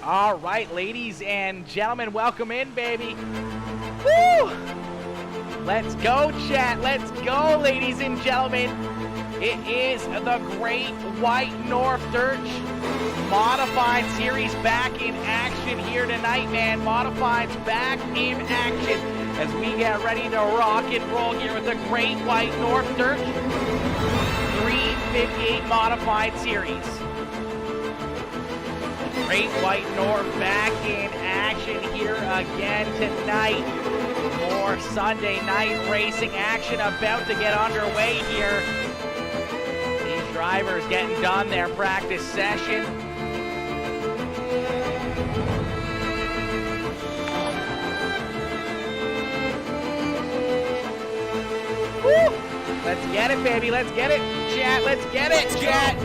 All right, ladies and gentlemen, welcome in, baby. Woo! Let's go, chat. Let's go, ladies and gentlemen. It is the Great White North Dirt Modified Series back in action here tonight, man. Modifieds back in action as we get ready to rock and roll here with the Great White North Dirt 358 Modified Series. Great White North back in action here again tonight. More Sunday night racing action about to get underway here. These drivers getting done their practice session. Woo! Let's get it, baby. Let's get it, chat. Let's get it, chat.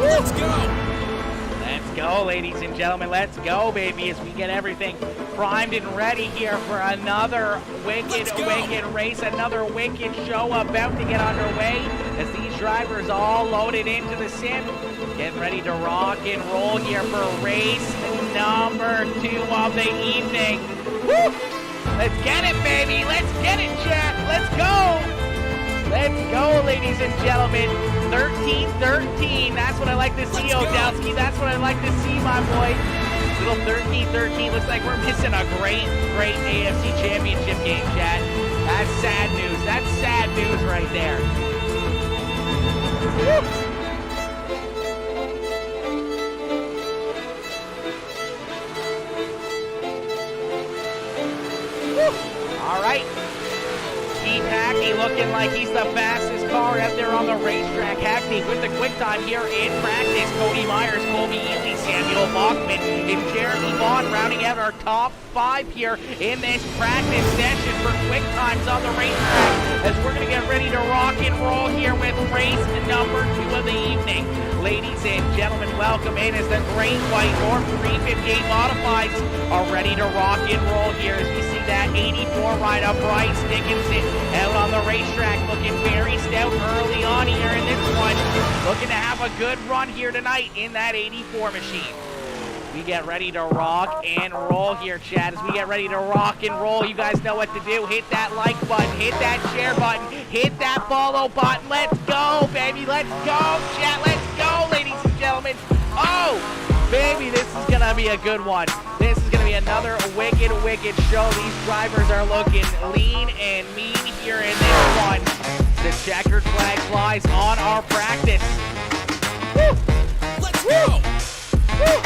Let's go! Let's go, ladies and gentlemen. Let's go, baby, as we get everything primed and ready here for another wicked race, another wicked show about to get underway as these drivers all loaded into the sim, getting ready to rock and roll here for race number 2 of the evening. Woo! Let's get it, baby. Let's get it, chat. Let's go. Let's go, ladies and gentlemen. 13-13. That's what I like to see, Odowski. That's what I like to see, my boy. Little 13-13. Looks like we're missing a great AFC Championship game, chat. That's sad news. That's sad news right there. Woo! All right. Steve Hackney looking like he's the fastest car out there on the racetrack. Hackney with the quick time here in practice. Cody Myers, Colby Ely, Samuel Bachman, and Jeremy Vaughn rounding out our top 5 here in this practice session for quick times on the racetrack as we're going to get ready to rock and roll here with race number 2 of the evening. Ladies and gentlemen, welcome in as the Great White North 358 Modifieds are ready to rock and roll here as we see that 84 ride up Bryce Dickinson out on the racetrack looking very stout early on here in this one. Looking to have a good run here tonight in that 84 machine. We get ready to rock and roll here, chat. As we get ready to rock and roll, you guys know what to do. Hit that like button, hit that share button, hit that follow button. Let's go, baby. Let's go, chat. Let's go, ladies and gentlemen. Oh, baby, this is going to be a good one. This is going to be another wicked show. These drivers are looking lean and mean here in this one. The checkered flag flies on our practice. Woo! Let's go! Woo!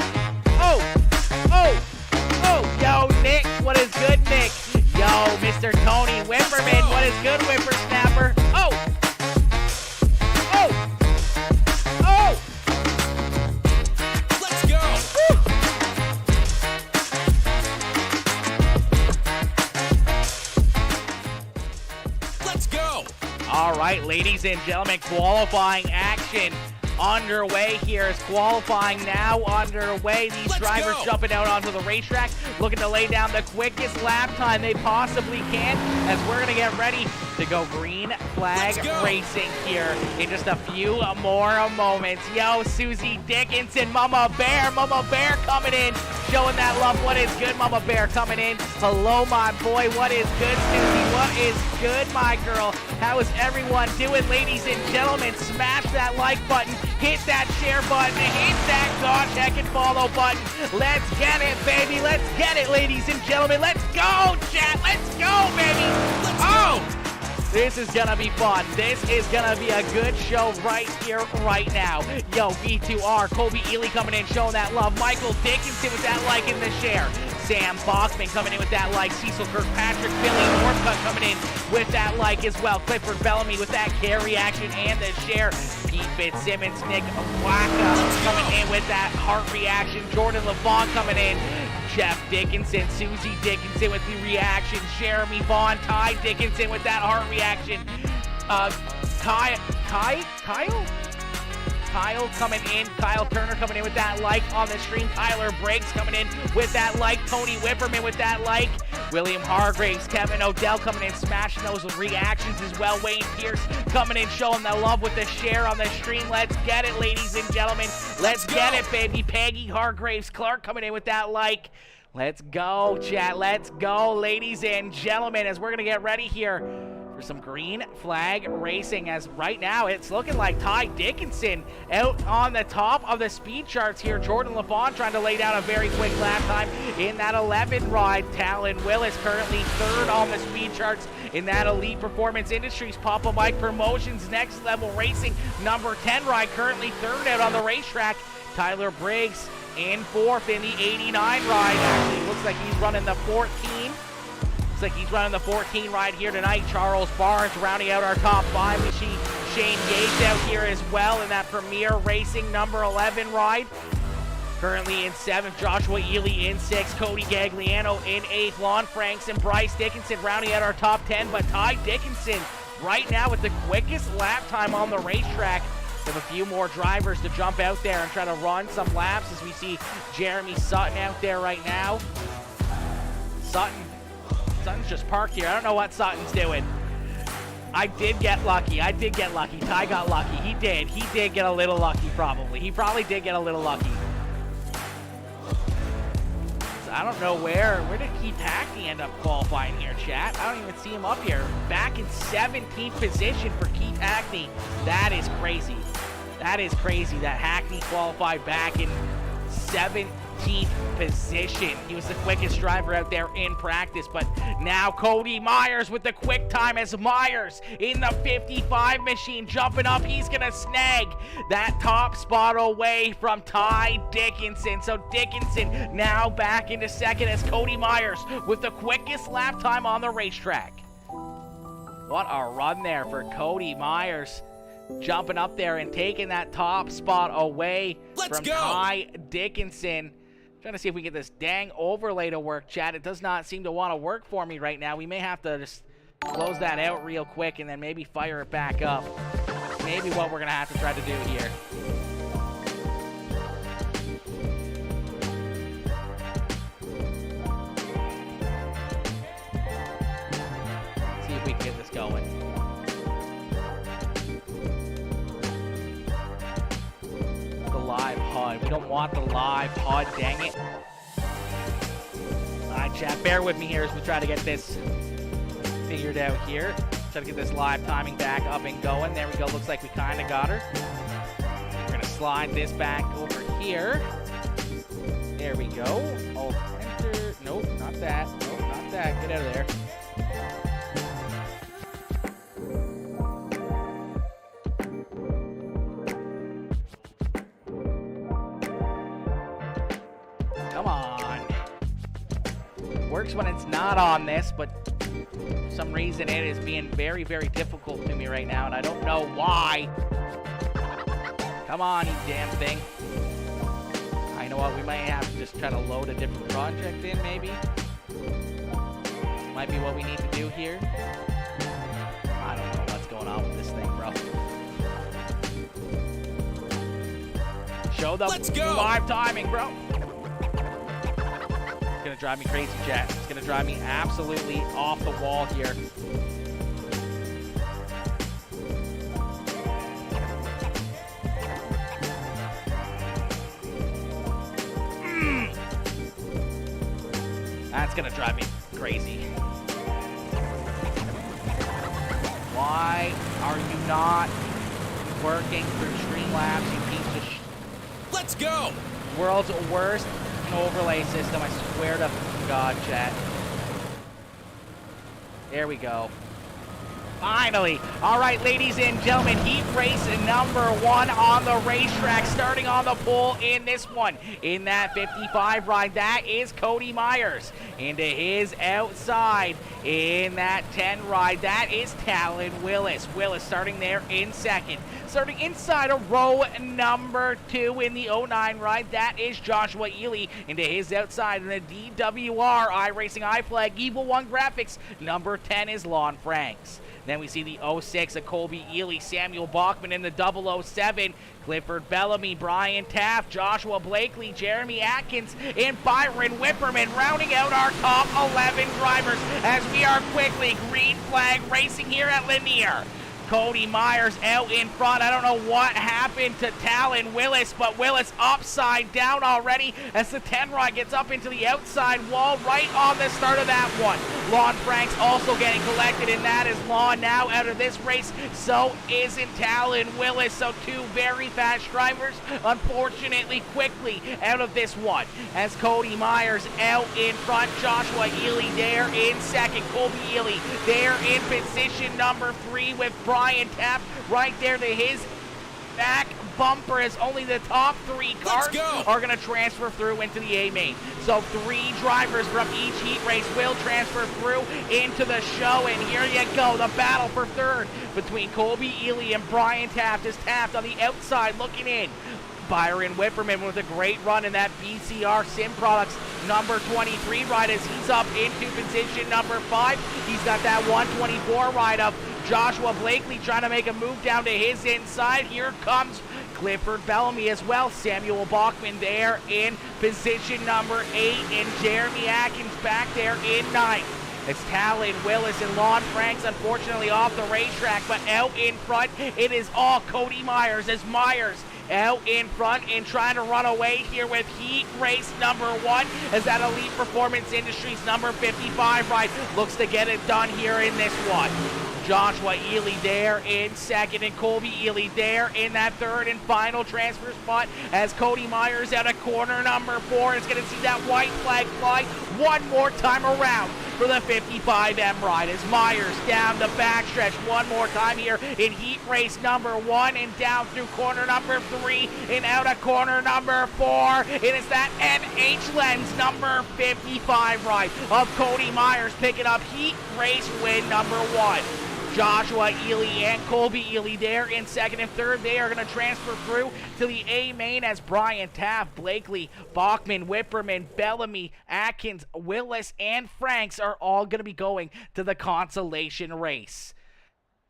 Oh, yo, Nick, what is good, Nick? Yo, Mr. Tony Whipperman, what is good, Whippersnapper? Oh! Let's go! Woo! Let's go! All right, ladies and gentlemen, qualifying action underway here. Is qualifying now underway. These drivers jumping out onto the racetrack, looking to lay down the quickest lap time they possibly can as we're going to get ready to go green flag racing here in just a few more moments. Yo, Susie Dickinson, Mama Bear coming in, showing that love. What is good, Mama Bear coming in? Hello, my boy. What is good, Susie? What is good, my girl? How is everyone doing, ladies and gentlemen? Smash that like button, hit that share button, hit that check and follow button. Let's get it, baby. Let's get it, ladies and gentlemen. Let's go, chat. Let's go, baby. This is gonna be fun. This is gonna be a good show right here, right now. Yo, V2R, Colby Ely coming in, showing that love. Michael Dickinson with that like in the share. Sam Bachman coming in with that like. Cecil Kirkpatrick, Billy Northcutt coming in with that like as well. Clifford Bellamy with that carry action and the share. Pete Fitzsimmons, Nick Wacka coming in with that heart reaction. Jordan LaVaughn coming in. Jeff Dickinson, Susie Dickinson with the reaction. Jeremy Vaughn, Ty Dickinson with that heart reaction. Kyle coming in. Kyle Turner coming in with that like on the stream. Tyler Briggs coming in with that like. Tony Whipperman with that like. William Hargraves, Kevin Odell coming in, smashing those reactions as well. Wayne Pierce coming in, showing the love with the share on the stream. Let's get it, ladies and gentlemen. Let's get it, baby. Peggy Hargraves Clark coming in with that like. Let's go, chat. Let's go, ladies and gentlemen, as we're going to get ready here for some green flag racing, as right now it's looking like Ty Dickinson out on the top of the speed charts here. Jordan LaFon trying to lay down a very quick lap time in that 11 ride. Talon Willis currently third on the speed charts in that Elite Performance Industries. Papa Mike Promotions Next Level Racing number 10 ride currently third out on the racetrack. Tyler Briggs in fourth in the 89 ride. Actually, looks like he's running the 14. Looks like he's running the 14 ride here tonight. Charles Barnes rounding out our top 5. We see Shane Yates out here as well in that Premier Racing number 11 ride. Currently in 7th, Joshua Ely in 6th, Cody Gagliano in 8th, Lon Franks and Bryce Dickinson rounding out our top 10. But Ty Dickinson right now with the quickest lap time on the racetrack. We have a few more drivers to jump out there and try to run some laps, as we see Jeremy Sutton out there right now. Sutton's just parked here. I don't know what Sutton's doing. I did get lucky. Ty got lucky. He did get a little lucky, probably. He probably did get a little lucky. So I don't know where did Keith Hackney end up qualifying here, chat? I don't even see him up here. Back in 17th position for Keith Hackney. That is crazy. That is crazy that Hackney qualified back in 17th position. He was the quickest driver out there in practice, but now Cody Myers with the quick time, as Myers in the 55 machine jumping up. He's gonna snag that top spot away from Ty Dickinson. So Dickinson now back into second, as Cody Myers with the quickest lap time on the racetrack. What a run there for Cody Myers, jumping up there and taking that top spot away from Ty Dickinson. Trying to see if we get this dang overlay to work, chat. It does not seem to want to work for me right now. We may have to just close that out real quick and then maybe fire it back up. Maybe what we're going to have to try to do here. See if we can get this going. Live HUD. We don't want the live HUD, dang it. Alright, chat, bear with me here as we try to get this figured out here. Try to get this live timing back up and going. There we go. Looks like we kind of got her. We're going to slide this back over here. There we go. Oh, enter. Nope, not that. Nope, not that. Get out of there. Come on. Works when it's not on this, but for some reason it is being very, very difficult to me right now, and I don't know why. Come on, you damn thing. I know what, we might have to just try to load a different project in, maybe. Might be what we need to do here. I don't know what's going on with this thing, bro. Show the live timing, bro. It's gonna drive me crazy, chat. It's gonna drive me absolutely off the wall here. That's gonna drive me crazy. Why are you not working through Streamlabs, you piece of Let's go! World's worst overlay system, I swear to God, chat. There we go. Finally. All right, ladies and gentlemen, heat race number 1 on the racetrack, starting on the pole in this one. In that 55 ride, that is Cody Myers. Into his outside in that 10 ride, that is Talon Willis. Willis starting there in second. Starting inside of row number 2 in the 09 ride, that is Joshua Ely. Into his outside in the DWR iRacing iFlag Evil 1 graphics, number 10 is Lon Franks. Then we see the 06 of Colby Ely, Samuel Bachman in the 007, Clifford Bellamy, Brian Taft, Joshua Blakely, Jeremy Atkins, and Byron Whipperman rounding out our top 11 drivers as we are quickly green flag racing here at Lanier. Cody Myers out in front. I don't know what happened to Talon Willis, but Willis upside down already as the 10 rod gets up into the outside wall right on the start of that one. Lon Franks also getting collected, and that is Lon now out of this race. So isn't Talon Willis. So two very fast drivers, unfortunately, quickly out of this one. As Cody Myers out in front, Joshua Ely there in second. Colby Ely there in position number 3 with Brian Taft right there to his back bumper, as only the top 3 cars are going to transfer through into the A main. So 3 drivers from each heat race will transfer through into the show, and here you go, the battle for third between Colby Ely and Brian Taft, as Taft on the outside looking in. Byron Whipperman with a great run in that BCR Sim Products number 23 ride as he's up into position number 5. He's got that 124 ride up. Joshua Blakely trying to make a move down to his inside. Here comes Clifford Bellamy as well. Samuel Bachman there in position number 8, and Jeremy Atkins back there in 9th. It's Talon Willis and Lon Franks, unfortunately off the racetrack, but out in front, it is all Cody Myers, as Myers out in front and trying to run away here with heat race number 1, as that Elite Performance Industries number 55 ride looks to get it done here in this one. Joshua Ely there in second, and Colby Ely there in that third and final transfer spot, as Cody Myers out of corner number 4 is going to see that white flag fly one more time around for the 55M ride, as Myers down the backstretch one more time here in heat race number 1 and down through corner number 3 and out of corner number 4. It is that NH Lens number 55 ride of Cody Myers picking up heat race win number 1. Joshua Ely and Colby Ely there in second and third. They are going to transfer through to the A main, as Brian Taft, Blakely, Bachman, Whipperman, Bellamy, Atkins, Willis, and Franks are all going to be going to the consolation race.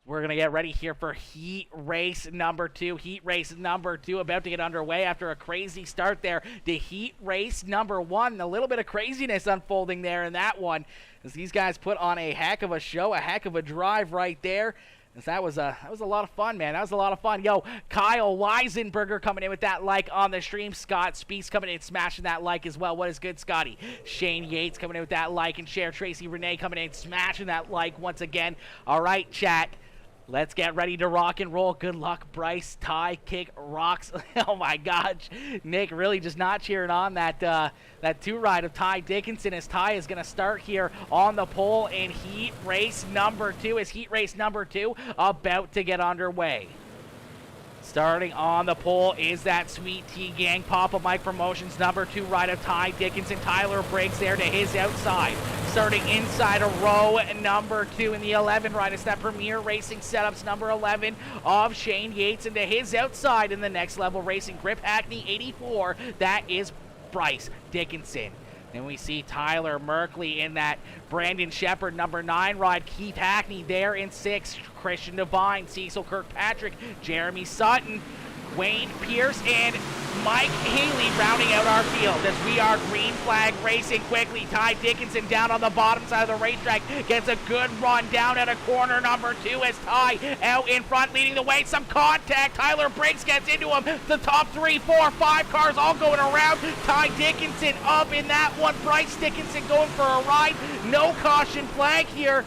We're going to get ready here for heat race number 2. Heat race number 2 about to get underway after a crazy start there to heat race number 1. A little bit of craziness unfolding there in that one, as these guys put on a heck of a show, a heck of a drive right there. As that was a lot of fun, man. That was a lot of fun. Yo, Kyle Weisenberger coming in with that like on the stream. Scott Speaks coming in, smashing that like as well. What is good, Scotty? Shane Yates coming in with that like and share. Tracy Renee coming in, smashing that like once again. All right, chat. Let's get ready to rock and roll. Good luck, Bryce. Ty Kick rocks. Oh my gosh, Nick really just not cheering on that that 2 ride of Ty Dickinson, as Ty is going to start here on the pole in heat race number 2. Is heat race number 2 about to get underway? Starting on the pole is that Sweet Tea Gang Papa Mike Promotions number 2 ride of Ty Dickinson. Tyler Briggs there to his outside. Starting inside of row number 2 in the 11 ride. It's that Premier Racing Setups number 11 of Shane Yates, into his outside in the Next Level Racing Grip Hackney 84. That is Bryce Dickinson. Then we see Tyler Merkley in that Brandon Shepard number 9 ride. Keith Hackney there in 6. Christian Devine, Cecil Kirkpatrick, Jeremy Sutton, Wayne Pierce, and Mike Haley rounding out our field as we are green flag racing quickly. Ty Dickinson down on the bottom side of the racetrack gets a good run down at a corner number 2 as Ty out in front leading the way. Some contact. Tyler Briggs gets into him. The top 3, 4, 5 cars all going around. Ty Dickinson up in that one. Bryce Dickinson going for a ride. No caution flag here.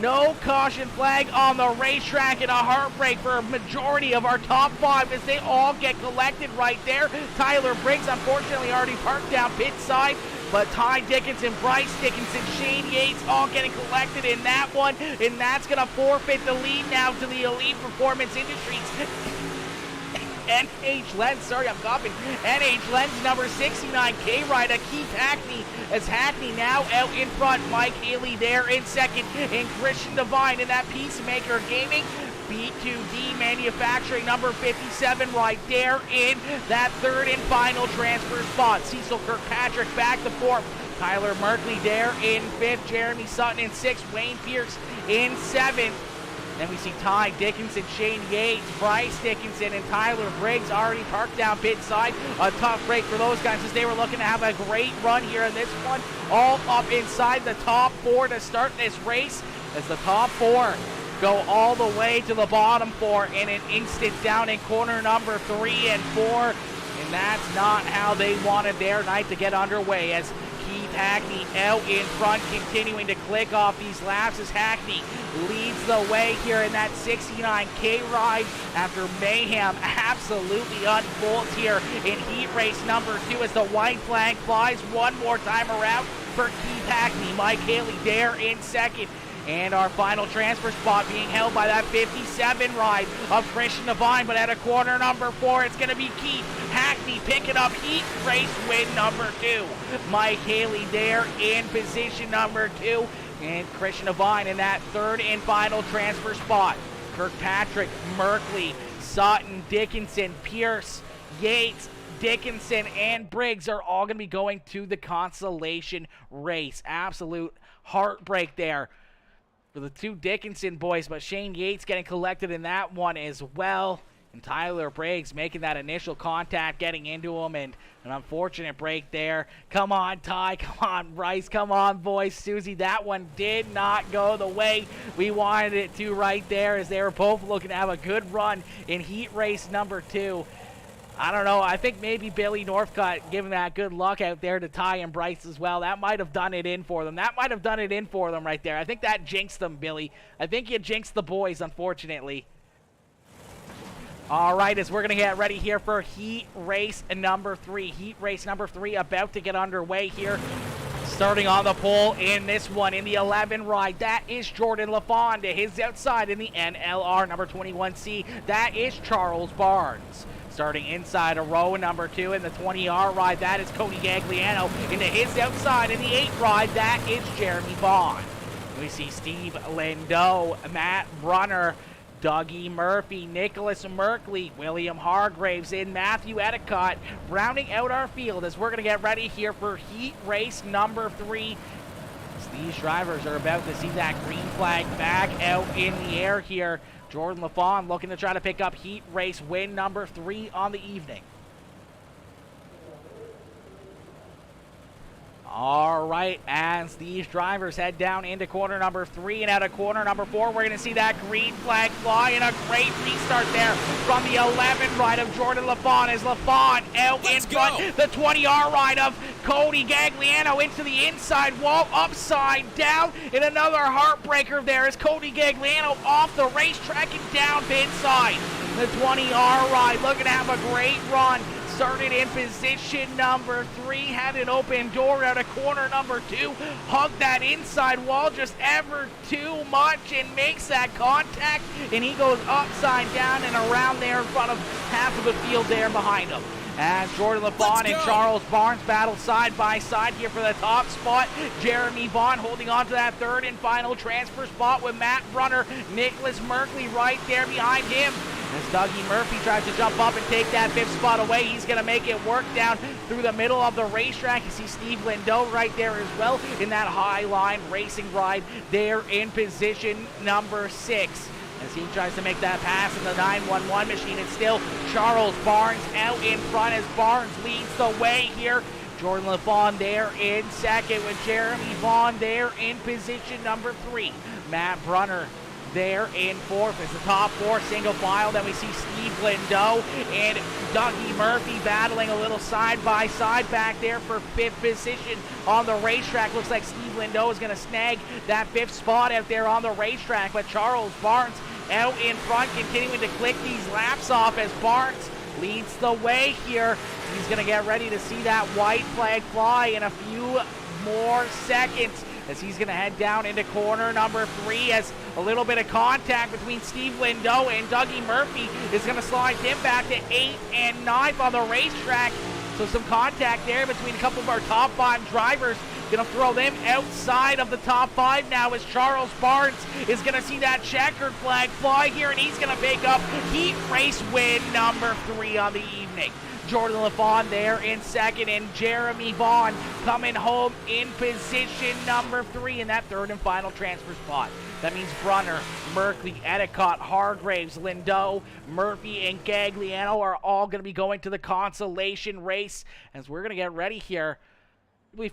No caution flag on the racetrack, and a heartbreak for a majority of our top 5 as they all get collected right there. Tyler Briggs unfortunately already parked down pit side, but Ty Dickinson, Bryce Dickinson, Shane Yates all getting collected in that one, and that's going to forfeit the lead now to the Elite Performance Industries. NH Lens, sorry I'm coughing, NH Lens number 69K rider Keith Hackney, as Hackney now out in front. Mike Haley there in second, and Christian Devine in that Peacemaker Gaming B2D Manufacturing number 57 right there in that third and final transfer spot. Cecil Kirkpatrick back to fourth. Tyler Merkley there in 5th, Jeremy Sutton in 6th, Wayne Pierce in 7th. Then we see Ty Dickinson, Shane Yates, Bryce Dickinson, and Tyler Briggs already parked down pit side. A tough break for those guys as they were looking to have a great run here in this one. All up inside the top 4 to start this race as the top 4 go all the way to the bottom 4 in an instant down in corner number 3 and 4. And that's not how they wanted their night to get underway as Keith Hackney out in front, continuing to click off these laps as Hackney leads the way here in that 69K ride after mayhem absolutely unfolds here in heat race number 2 as the white flag flies one more time around for Keith Hackney. Mike Haley there in 2nd. And our final transfer spot being held by that 57 ride of Christian Devine. But at a corner number 4, it's going to be Keith Hackney picking up heat race win number 2. Mike Haley there in position number 2. And Christian Devine in that 3rd and final transfer spot. Kirkpatrick, Merkley, Sutton, Dickinson, Pierce, Yates, Dickinson, and Briggs are all going to be going to the consolation race. Absolute heartbreak there for the 2 Dickinson boys, but Shane Yates getting collected in that one as well. And Tyler Briggs making that initial contact, getting into him, and an unfortunate break there. Come on, Ty. Come on, Bryce. Come on, boys. Susie, that one did not go the way we wanted it to right there as they were both looking to have a good run in heat race number 2. I don't know. I think maybe Billy Northcutt giving that good luck out there to Ty and Bryce as well. That might have done it in for them. That might have done it in for them right there. I think that jinxed them, Billy. I think you jinxed the boys, unfortunately. All right, as we're going to get ready here for heat race number 3. Heat race number 3 about to get underway here. Starting on the pole in this one in the 11 ride, that is Jordan LaFond. To his outside in the NLR number 21C, that is Charles Barnes. Starting inside a row number 2 in the 20R ride, that is Cody Gagliano. Into his outside in the 8 ride, that is Jeremy Vaughn. We see Steve Lindo, Matt Brunner, Dougie Murphy, Nicholas Merkley, William Hargraves, and Matthew Etticott rounding out our field as we're going to get ready here for heat race number 3. These drivers are about to see that green flag back out in the air here. Jordan LaFond looking to try to pick up heat race win number 3 on the evening. All right, as these drivers head down into corner number 3 and out of corner number 4, we're going to see that green flag fly and a great restart there from the 11 ride of Jordan LaFond as LaFond out in front. The 20R ride of Cody Gagliano into the inside wall, upside down, and another heartbreaker there as Cody Gagliano off the racetrack and down pit side. The 20R ride looking to have a great run. Started in position number 3, had an open door out of corner number 2, hugged that inside wall just ever too much and makes that contact, and he goes upside down and around there in front of half of the field there behind him. As Jordan LaFond and Charles Barnes battle side by side here for the top spot. Jeremy Vaughn holding on to that 3rd and final transfer spot with Matt Brunner, Nicholas Merkley right there behind him. As Dougie Murphy tries to jump up and take that 5th spot away, he's going to make it work down through the middle of the racetrack. You see Steve Lindo right there as well in that high line racing ride there in position number 6. As he tries to make that pass in the 911 machine, and still Charles Barnes out in front as Barnes leads the way here. Jordan LaFond there in 2nd with Jeremy Vaughn there in position number 3. Matt Brunner there in 4th as the top 4 single file. Then we see Steve Lindo and Dougie Murphy battling a little side by side back there for 5th position on the racetrack. Looks like Steve Lindo is going to snag that 5th spot out there on the racetrack, but Charles Barnes out in front continuing to click these laps off as Barnes leads the way here. He's going to get ready to see that white flag fly in a few more seconds as he's going to head down into corner number 3 as a little bit of contact between Steve Lindo and Dougie Murphy is going to slide him back to 8th and 9th on the racetrack. So some contact there between a couple of our top 5 drivers. Going to throw them outside of the top 5 now as Charles Barnes is going to see that checkered flag fly here, and he's going to pick up heat race win number 3 on the evening. Jordan LaFawn there in second, and Jeremy Vaughn coming home in position number 3 in that third and final transfer spot. That means Brunner, Merkley, Edicott, Hargraves, Lindo, Murphy, and Gagliano are all going to be going to the consolation race as we're going to get ready here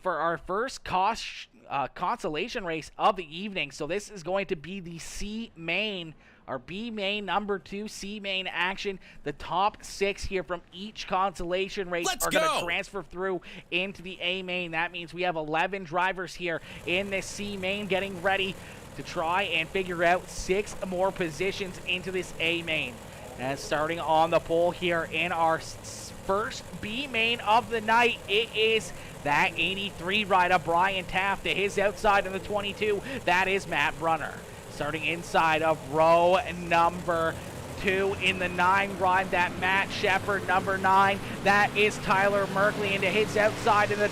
for our first consolation race of the evening. So this is going to be the C main, our B main number 2 C main action. The top 6 here from each consolation race are going to transfer through into the A main. That means we have 11 drivers here in this C main getting ready to try and figure out 6 more positions into this A main. And starting on the pole here in our first B main of the night, it is that 83 rider, Brian Taft, to his outside in the 22. That is Matt Brunner. Starting inside of row number 2 in the 9 ride, that Matt Shepard, number 9. That is Tyler Merkley, and to his outside in the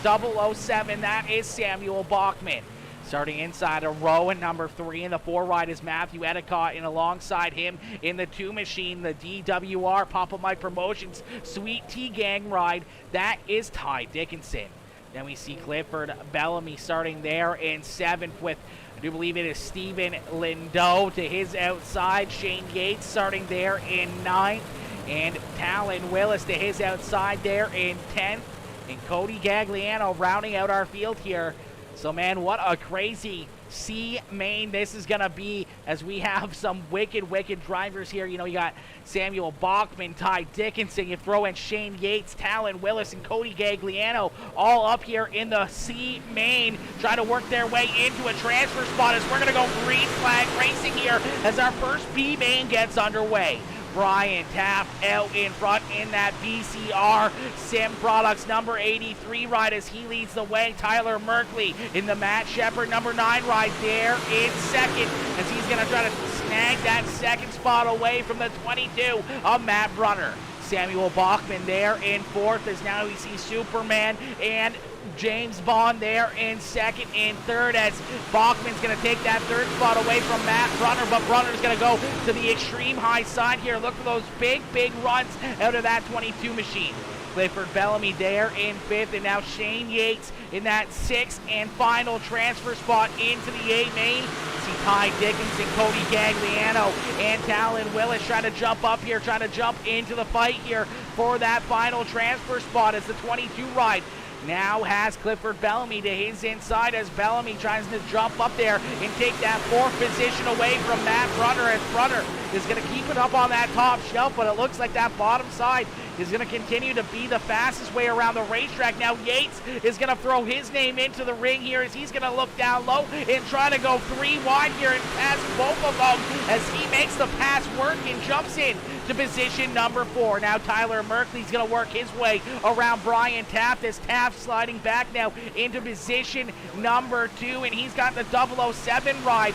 007, that is Samuel Bachman. Starting inside of row and number 3 in the 4 ride is Matthew Edicott, and alongside him in the 2 machine, the DWR Papa Mike Promotions Sweet Tea Gang ride, that is Ty Dickinson. Then we see Clifford Bellamy starting there in 7th with, I do believe it is Stephen Lindo. To his outside, Shane Yates starting there in 9th, and Talon Willis to his outside there in 10th, and Cody Gagliano rounding out our field here. So, man, what a crazy C main this is going to be as we have some wicked drivers here. You know, you got Samuel Bachman, Ty Dickinson, you throw in Shane Yates, Talon Willis, and Cody Gagliano all up here in the C main, trying to work their way into a transfer spot as we're going to go green flag racing here as our first B main gets underway. Brian Taft out in front in that BCR Sim Products number 83 ride as he leads the way. Tyler Merkley in the Matt Shepard number 9 ride there in second as he's going to try to snag that second spot away from the 22 of Matt Brunner. Samuel Bachman there in 4th as now we see Superman and James Bond there in 2nd and 3rd as Bachman's going to take that 3rd spot away from Matt Brunner, but Brunner's going to go to the extreme high side here. Look for those big runs out of that 22 machine. Clifford Bellamy there in 5th, and now Shane Yates in that 6th and final transfer spot into the A main. See Ty Dickinson, Cody Gagliano, and Talon Willis trying to jump up here, trying to jump into the fight here for that final transfer spot as the 22 ride now has Clifford Bellamy to his inside as Bellamy tries to jump up there and take that 4th position away from Matt Brunner, and Brunner is going to keep it up on that top shelf, but it looks like that bottom side is going to continue to be the fastest way around the racetrack. Now Yates is going to throw his name into the ring here as he's going to look down low and try to go 3 wide here and pass both of them as he makes the pass work and jumps in to position number 4. Now Tyler Merkley's going to work his way around Brian Taft as Taft sliding back now into position number 2, and he's got the 007 ride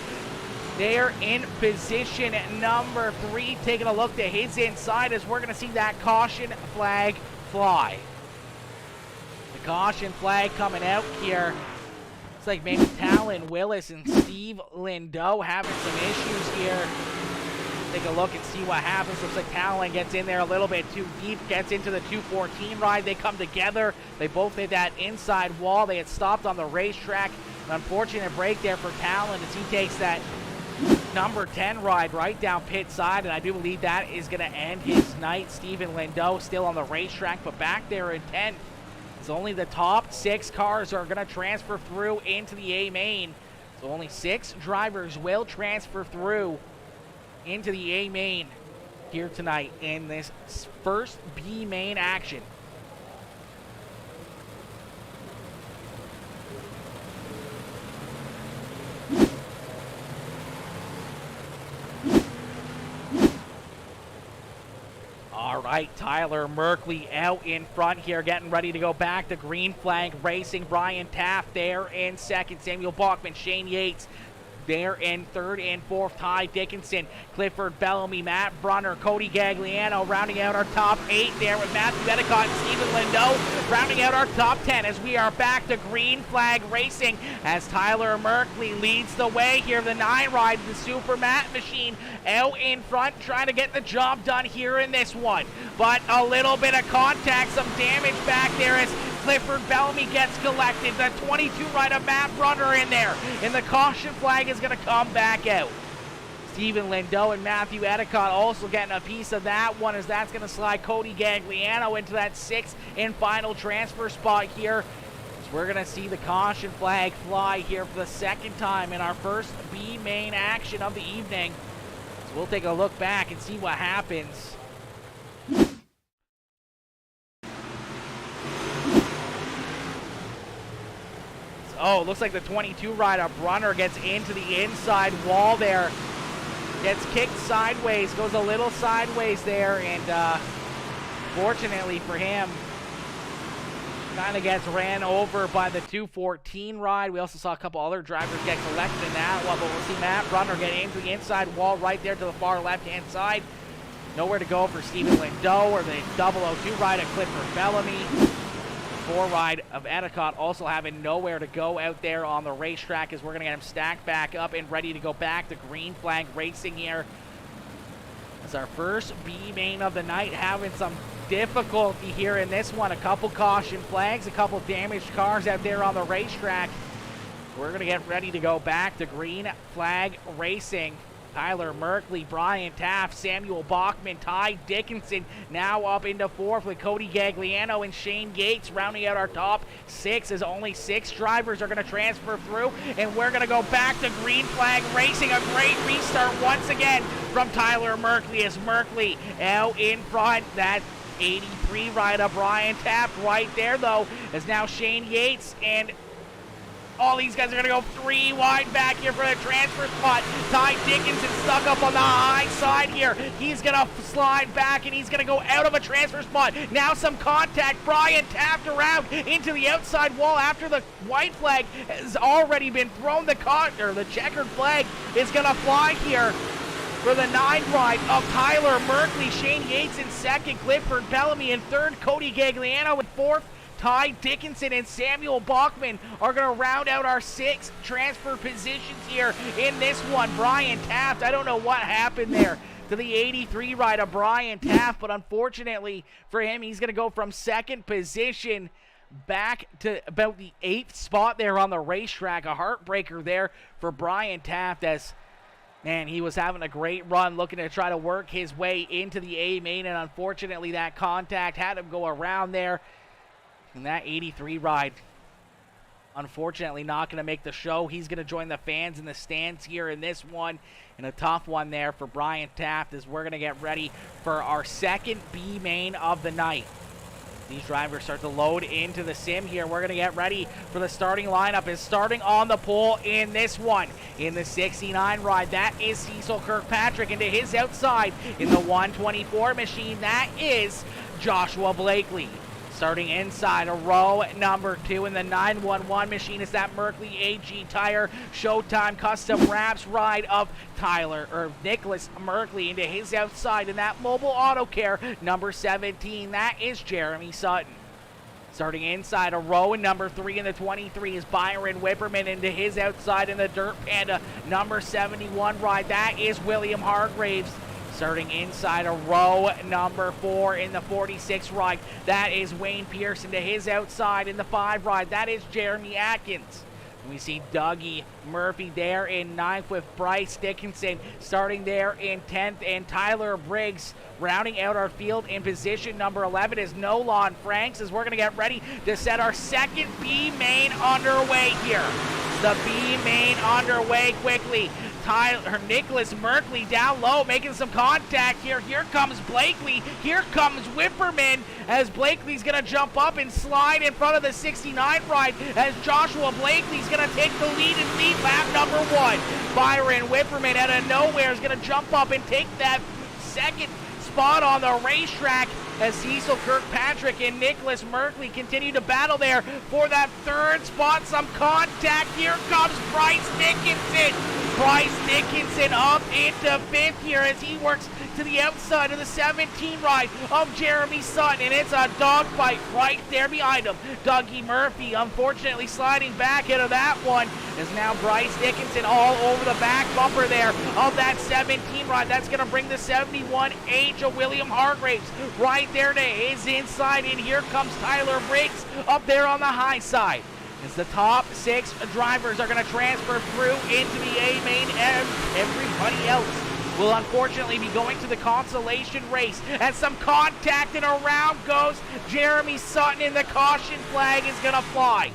there in position number 3, taking a look to his inside as we're going to see that caution flag fly. The caution flag coming out here. It's like maybe Talon Willis and Steve Lindo having some issues here. Take a look and see what happens. Looks like Talon gets in there a little bit too deep, gets into the 214 ride. They come together. They both hit that inside wall. They had stopped on the racetrack. An unfortunate break there for Talon as he takes that number 10 ride right down pit side, and I do believe that is going to end his night. Stephen Lindo still on the racetrack, but back there in 10th. It's only the top 6 cars are going to transfer through into the A main. So only 6 drivers will transfer through into the A main here tonight in this first B main action. All right, Tyler Merkley out in front here, getting ready to go back to green flag racing. Brian Taft there in second. Samuel Bachman, Shane Yates, there in third and fourth. Ty Dickinson, Clifford Bellamy, Matt Brunner, Cody Gagliano rounding out our top 8 there with Matthew Edicott and Stephen Lindo rounding out our top 10 as we are back to green flag racing as Tyler Merkley leads the way here. The 9 ride, the Super Matt machine out in front trying to get the job done here in this one. But a little bit of contact, some damage back there as Clifford Bellamy gets collected. The 22 ride of Matt Brunner in there. And the caution flag is going to come back out. Stephen Lindo and Matthew Edicott also getting a piece of that one as that's going to slide Cody Gagliano into that 6th and final transfer spot here. So we're going to see the caution flag fly here for the second time in our first B main action of the evening. So we'll take a look back and see what happens. Oh, looks like the 22 rider Brunner gets into the inside wall there. Gets kicked sideways, goes a little sideways there, and fortunately for him, kind of gets ran over by the 214 ride. We also saw a couple other drivers get collected in that one, but we'll see Matt Brunner get into the inside wall right there to the far left-hand side. Nowhere to go for Stephen Lindo or the 002 ride of Clifford Bellamy. 4 ride of Edicott also having nowhere to go out there on the racetrack as we're going to get him stacked back up and ready to go back to green flag racing here. It's our first B main of the night, having some difficulty here in this one. A couple caution flags, a couple damaged cars out there on the racetrack. We're going to get ready to go back to green flag racing. Tyler Merkley, Brian Taft, Samuel Bachman, Ty Dickinson now up into 4th with Cody Gagliano and Shane Yates rounding out our top 6 as only 6 drivers are going to transfer through, and we're going to go back to green flag racing. A great restart once again from Tyler Merkley as Merkley out in front. That 83 ride of Brian Taft right there though, as now Shane Yates and all these guys are going to go 3 wide back here for the transfer spot. Ty Dickinson stuck up on the high side here. He's going to slide back, and he's going to go out of a transfer spot. Now some contact. Brian Taft around into the outside wall after the white flag has already been thrown. The checkered flag is going to fly here for the 9 ride of Tyler Merkley. Shane Yates in 2nd, Clifford Bellamy in 3rd, Cody Gagliano in 4th. Ty Dickinson and Samuel Bachman are going to round out our 6 transfer positions here in this one. Brian Taft, I don't know what happened there to the 83 ride of Brian Taft, but unfortunately for him, he's going to go from 2nd position back to about the 8th spot there on the racetrack. A heartbreaker there for Brian Taft as, man, he was having a great run looking to try to work his way into the A main, and unfortunately that contact had him go around there. And that 83 ride, unfortunately, not going to make the show. He's going to join the fans in the stands here in this one. And a tough one there for Brian Taft as we're going to get ready for our 2nd B main of the night. These drivers start to load into the sim here. We're going to get ready for the starting lineup. Is starting on the pole in this one. In the 69 ride, that is Cecil Kirkpatrick. Into his outside in the 124 machine, that is Joshua Blakely. Starting inside a row number 2 in the 911 machine is that Merkley AG Tire Showtime Custom Wraps ride of Nicholas Merkley. Into his outside in that Mobile Auto Care number 17, that is Jeremy Sutton. Starting inside a row in number 3 in the 23 is Byron Whipperman. Into his outside in the Dirt Panda number 71 ride, that is William Hargraves. Starting inside a row number 4 in the 46 ride, that is Wayne Pearson. To his outside in the 5 ride, that is Jeremy Atkins. And we see Dougie Murphy there in 9th with Bryce Dickinson. Starting there in 10th, and Tyler Briggs rounding out our field in position number 11 is Nolan Franks as we're going to get ready to set our 2nd B main underway here. The B main underway quickly. Nicholas Merkley down low, making some contact here. Here comes Blakely. Here comes Whipperman as Blakely's going to jump up and slide in front of the 69 ride as Joshua Blakely's going to take the lead and lead lap number 1. Byron Whipperman out of nowhere is going to jump up and take that 2nd spot on the racetrack as Cecil Kirkpatrick and Nicholas Merkley continue to battle there for that 3rd spot. Some contact. Here comes Bryce Dickinson Bryce Dickinson up into 5th here as he works to the outside of the 17 ride of Jeremy Sutton, and it's a dogfight right there behind him. Dougie Murphy, unfortunately, sliding back out of that one, is now Bryce Dickinson all over the back bumper there of that 17 ride. That's going to bring the 71H of William Hargraves right there to his inside, and here comes Tyler Briggs up there on the high side. As the top 6 drivers are going to transfer through into the A main, and everybody else will unfortunately be going to the consolation race. And some contact, and around goes Jeremy Sutton, and the caution flag is going to fly.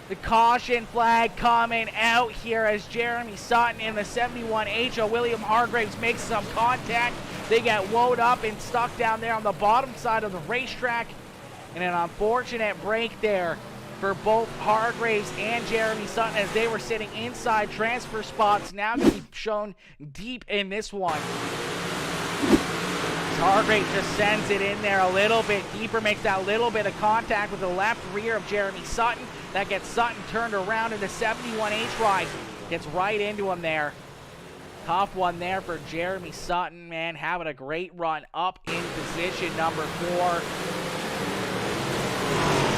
The caution flag coming out here as Jeremy Sutton and the 71H of William Hargraves make some contact. They get wound up and stuck down there on the bottom side of the racetrack. And an unfortunate break there for both Hargraves and Jeremy Sutton as they were sitting inside transfer spots. Now going to be shown deep in this one. Hargraves just sends it in there a little bit deeper, makes that little bit of contact with the left rear of Jeremy Sutton. That gets Sutton turned around, and the 71H ride gets right into him there. Tough one there for Jeremy Sutton, man, having a great run up in position number 4.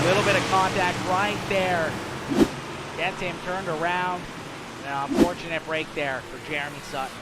Little bit of contact right there. Gets him turned around. An unfortunate break there for Jeremy Sutton.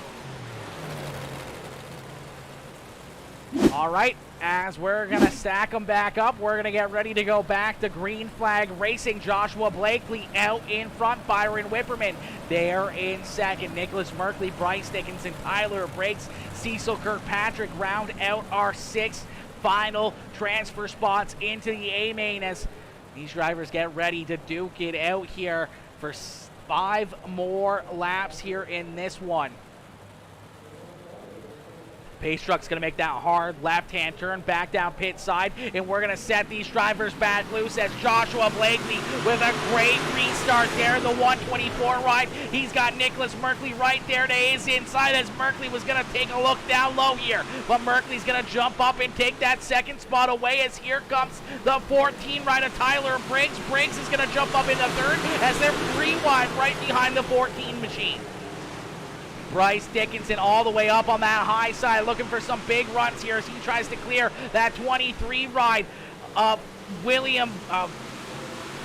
All right, as we're going to stack them back up, we're going to get ready to go back to green flag racing. Joshua Blakely out in front. Byron Whipperman there in second. Nicholas Merkley, Bryce Dickinson, Tyler Briggs, Cecil Kirkpatrick round out our 6 final transfer spots into the A main as these drivers get ready to duke it out here for 5 more laps here in this one. Pace truck's going to make that hard left-hand turn back down pit side, and we're going to set these drivers back loose as Joshua Blakely with a great restart there in the 124 ride. He's got Nicholas Merkley right there to his inside as Merkley was going to take a look down low here, but Merkley's going to jump up and take that second spot away as here comes the 14 ride of Tyler Briggs. Briggs is going to jump up into 3rd as they're 3 wide right behind the 14 machine. Bryce Dickinson all the way up on that high side, looking for some big runs here as he tries to clear that 23 ride of William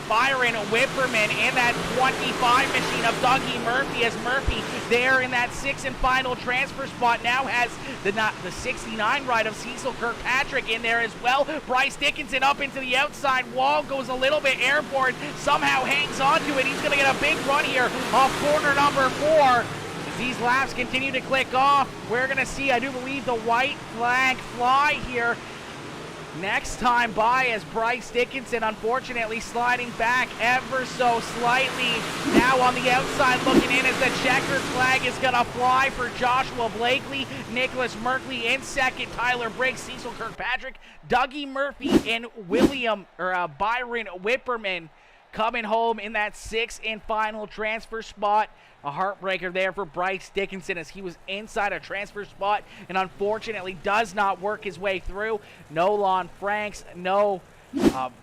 Byron Whipperman in that 25 machine of Dougie Murphy, as Murphy there in that 6th and final transfer spot now has the 69 ride of Cecil Kirkpatrick in there as well. Bryce Dickinson up into the outside wall, goes a little bit airborne, somehow hangs onto it. He's going to get a big run here off corner number 4. These laps continue to click off. We're going to see, I do believe, the white flag fly here next time by as Bryce Dickinson unfortunately sliding back ever so slightly. Now on the outside looking in as the checkered flag is going to fly for Joshua Blakely, Nicholas Merkley in second, Tyler Briggs, Cecil Kirkpatrick, Dougie Murphy, and Byron Whipperman coming home in that 6th and final transfer spot. A heartbreaker there for Bryce Dickinson as he was inside a transfer spot and unfortunately does not work his way through. No Lon Franks, no,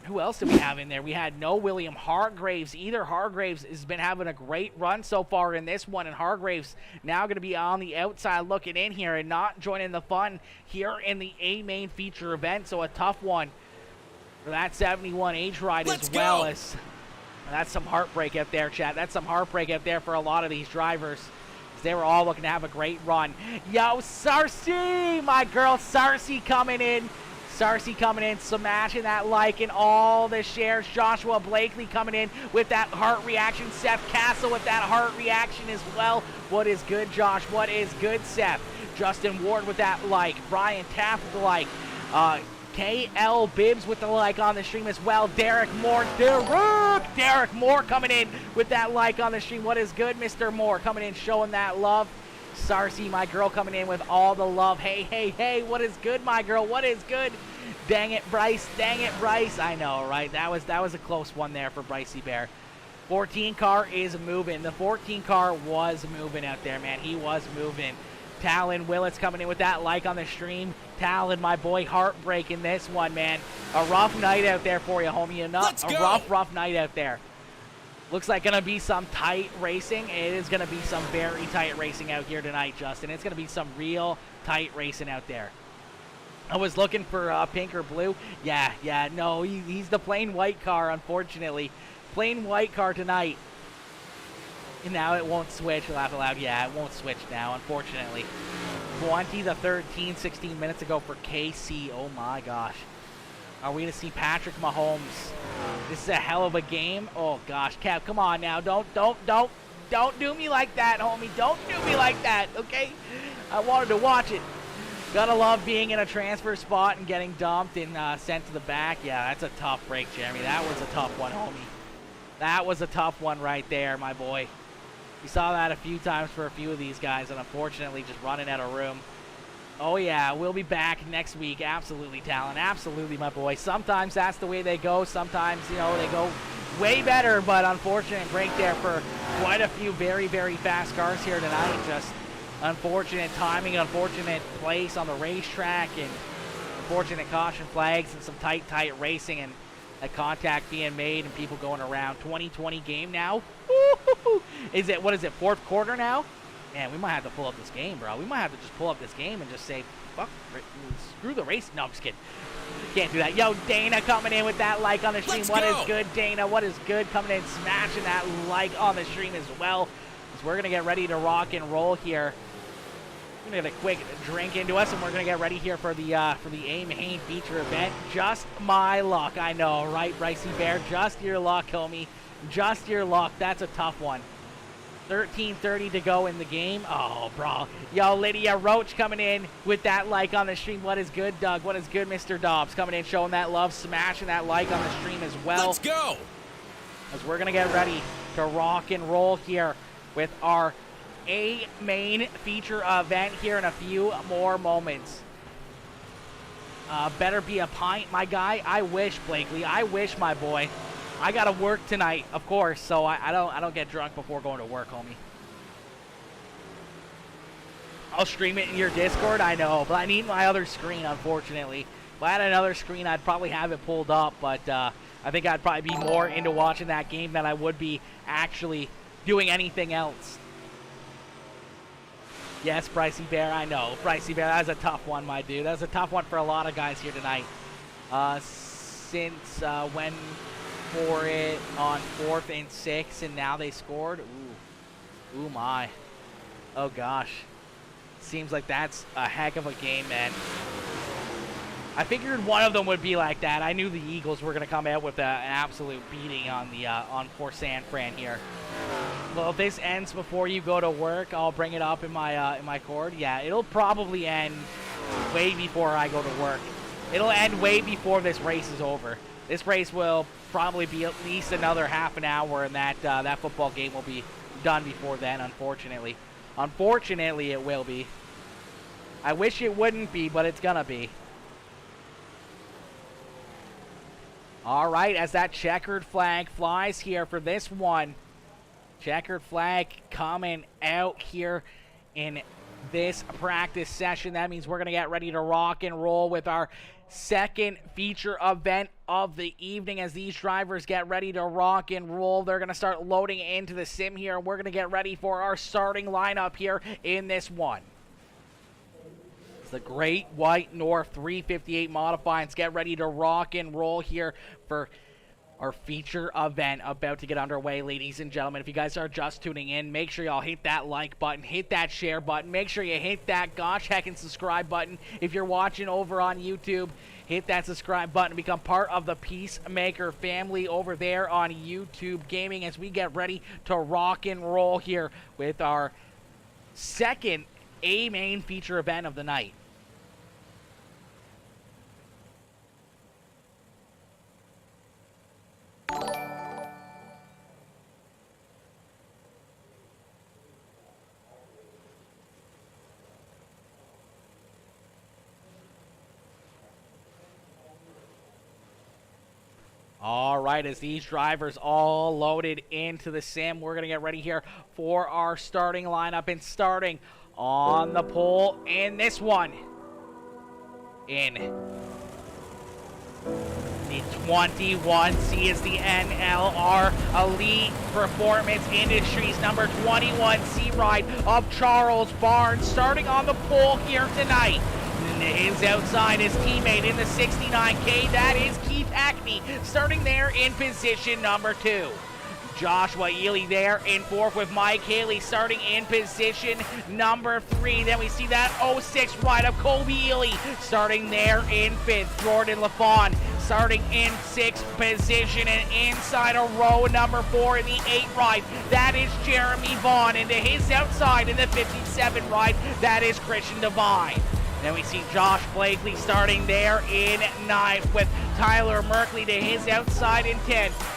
who else did we have in there? We had no William Hargraves either. Hargraves has been having a great run so far in this one, and Hargraves now going to be on the outside looking in here and not joining the fun here in the A main feature event. So a tough one for that 71H ride as well. As that's some heartbreak out there, chat. That's some heartbreak out there for a lot of these drivers. They were all looking to have a great run. Yo, Sarcy, my girl Sarcy coming in. Sarcy coming in, smashing that like and all the shares. Joshua Blakely coming in with that heart reaction. Seth Castle with that heart reaction as well. What is good, Josh? What is good, Seth? Justin Ward with that like. Brian Taft with the like. KL Bibbs with the like on the stream as well. Derek Moore coming in with that like on the stream. What is good, Mr. Moore? Coming in, showing that love. Sarcy, my girl, coming in with all the love. Hey, hey, hey, what is good, my girl? What is good? Dang it, Bryce. Dang it, Bryce. I know, right? That was a close one there for Brycey Bear. 14 car is moving. The 14 car was moving out there, man. He was moving. Talon Willits coming in with that like on the stream. Talon, my boy, heartbreak in this one, man. A rough night out there for you, homie. A rough night out there. Looks like going to be some tight racing. It is going to be some very tight racing out here tonight, Justin. It's going to be some real tight racing out there. I was looking for pink or blue. Yeah, no, he's the plain white car, unfortunately. Plain white car tonight. And now it won't switch. Laugh aloud. Yeah, it won't switch now, unfortunately. 20 to 13, 16 minutes ago for KC. Oh my gosh. Are we going to see Patrick Mahomes? This is a hell of a game. Oh gosh, Cap, come on now. Don't do me like that, homie. Don't do me like that, okay? I wanted to watch it. Gotta love being in a transfer spot and getting dumped and sent to the back. Yeah, that's a tough break, Jeremy. That was a tough one, homie. That was a tough one right there, my boy. We saw that a few times for a few of these guys, and unfortunately just running out of room. Oh, yeah, we'll be back next week. Absolutely, Talon. Absolutely, my boy. Sometimes that's the way they go. Sometimes, you know, they go way better, but unfortunate break there for quite a few very, very fast cars here tonight. Just unfortunate timing, unfortunate place on the racetrack, and unfortunate caution flags and some tight racing and a contact being made and people going around. 20-20 game now. Woo-hoo-hoo. Is it, what is it, fourth quarter now? Man, we might have to pull up this game, bro. We might have to just pull up this game and just say, fuck, screw the race. No, I'm just kidding. Can't do that. Yo, Dana coming in with that like on the stream. What is good, Dana? What is good? Coming in, smashing that like on the stream as well. So we're going to get ready to rock and roll here. We're going to get a quick drink into us, and we're going to get ready here for the A-Main feature event. Just my luck. I know, right, Brycey Bear? Just your luck, homie. Just your luck. That's a tough one. 13:30 to go in the game. Oh, bro. Yo, Lydia Roach coming in with that like on the stream. What is good, Doug? What is good, Mr. Dobbs? Coming in, showing that love, smashing that like on the stream as well. Let's go! As we're going to get ready to rock and roll here with our A-Main feature event here in a few more moments. Better be a pint, my guy. I wish, Blakely. I wish, my boy. I gotta work tonight, of course, so I don't get drunk before going to work, homie. I'll stream it in your Discord, I know, but I need my other screen, unfortunately. If I had another screen, I'd probably have it pulled up, but I think I'd probably be more into watching that game than I would be actually doing anything else. Yes, Brycey Bear, I know. Brycey Bear, that was a tough one, my dude. That was a tough one for a lot of guys here tonight. Since when for it on 4th and 6, and now they scored. Ooh my. Oh gosh. Seems like that's a heck of a game, man. I figured one of them would be like that. I knew the Eagles were gonna come out with an absolute beating on the for San Fran here. Well, if this ends before you go to work, I'll bring it up in my cord. Yeah, it'll probably end way before I go to work. It'll end way before this race is over. This race will probably be at least another half an hour, and that football game will be done before then, unfortunately. Unfortunately, it will be. I wish it wouldn't be, but it's gonna be. All right, as that checkered flag flies here for this one. Checkered flag coming out here in this practice session. That means we're going to get ready to rock and roll with our second feature event of the evening. As these drivers get ready to rock and roll, they're going to start loading into the sim here, and we're going to get ready for our starting lineup here in this one. It's the Great White North 358 Modifieds. Get ready to rock and roll here for our feature event about to get underway, ladies and gentlemen. If you guys are just tuning in, make sure y'all hit that like button, hit that share button, make sure you hit that gosh heckin' subscribe button. If you're watching over on YouTube, hit that subscribe button, become part of the Peacemaker family over there on YouTube Gaming as we get ready to rock and roll here with our second A-Main feature event of the night. All right, as these drivers all loaded into the sim, we're going to get ready here for our starting lineup. And starting on the pole in this one, in the 21C is the NLR Elite Performance Industries number 21C ride of Charles Barnes, starting on the pole here tonight. His outside his teammate in the 69K, that is Keith Hackney, starting there in position number 2. Joshua Ely there in 4th with Mike Haley starting in position number 3. Then we see that 06 ride of Colby Ely starting there in 5th. Jordan LaFawn starting in 6th position, and inside of row number 4 in the 8 ride, that is Jeremy Vaughn. Into his outside in the 57 ride, that is Christian Devine. Then we see Josh Blakely starting there in 9th with Tyler Merkley to his outside in 10th.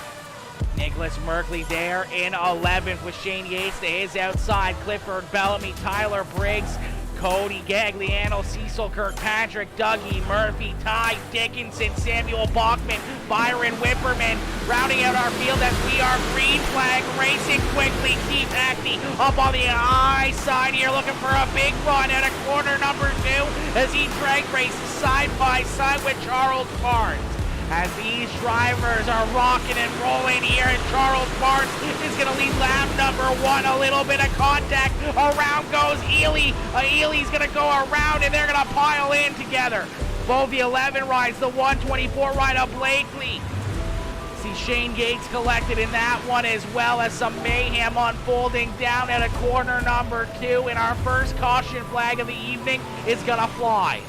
Nicholas Merkley there in 11th with Shane Yates to his outside. Clifford Bellamy, Tyler Briggs, Cody Gagliano, Cecil Kirkpatrick, Dougie Murphy, Ty Dickinson, Samuel Bachman, Byron Whipperman, rounding out our field as we are green flag racing quickly. Keith Hackney up on the high side here, looking for a big run at a corner number 2 as he drag races side by side with Charles Barnes. As these drivers are rocking and rolling here, and Charles Barnes is going to lead lap number 1. A little bit of contact. Around goes Ely. Ely's going to go around, and they're going to pile in together. Both the 11 rides, the 124 ride of Blakely. See Shane Yates collected in that one, as well as some mayhem unfolding down at a corner number 2. And our first caution flag of the evening is going to fly.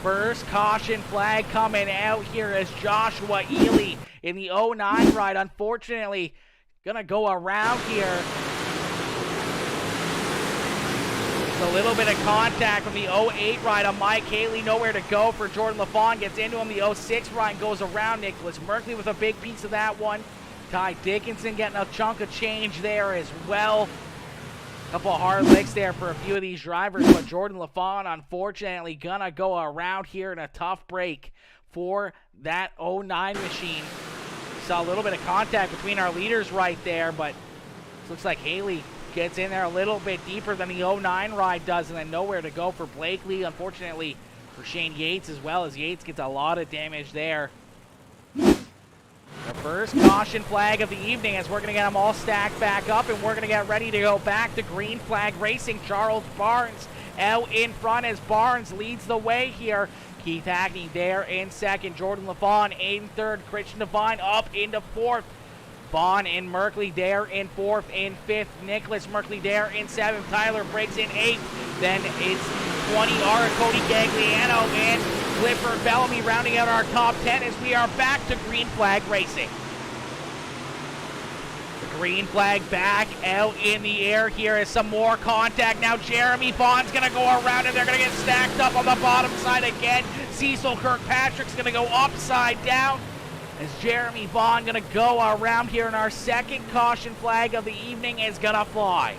First caution flag coming out here as Joshua Ely in the 09 ride, unfortunately, gonna go around here. It's a little bit of contact from the 08 ride of Mike Haley, nowhere to go for Jordan LaFawn, gets into him. The 06 ride goes around. Nicholas Merkley with a big piece of that one. Ty Dickinson getting a chunk of change there as well. Couple of hard licks there for a few of these drivers, but Jordan LaFawn, unfortunately, gonna go around here in a tough break for that 09 machine. Saw a little bit of contact between our leaders right there, but looks like Haley gets in there a little bit deeper than the 09 ride does, and then nowhere to go for Blakely. Unfortunately for Shane Yates, as well as Yates gets a lot of damage there. The first caution flag of the evening, as we're going to get them all stacked back up, and we're going to get ready to go back to green flag racing. Charles Barnes out in front as Barnes leads the way here. Keith Hackney there in 2nd. Jordan LaFawn in 3rd. Christian Devine up into 4th. Vaughn and Merkley there in 4th and 5th. Nicholas Merkley there in 7th. Tyler Briggs in 8th. Then it's 20R Cody Gagliano and Clifford Bellamy rounding out our top 10 as we are back to green flag racing. The green flag back out in the air here as some more contact. Now Jeremy Vaughn's going to go around, and they're going to get stacked up on the bottom side again. Cecil Kirkpatrick's going to go upside down as Jeremy Vaughn going to go around here, and our second caution flag of the evening is going to fly.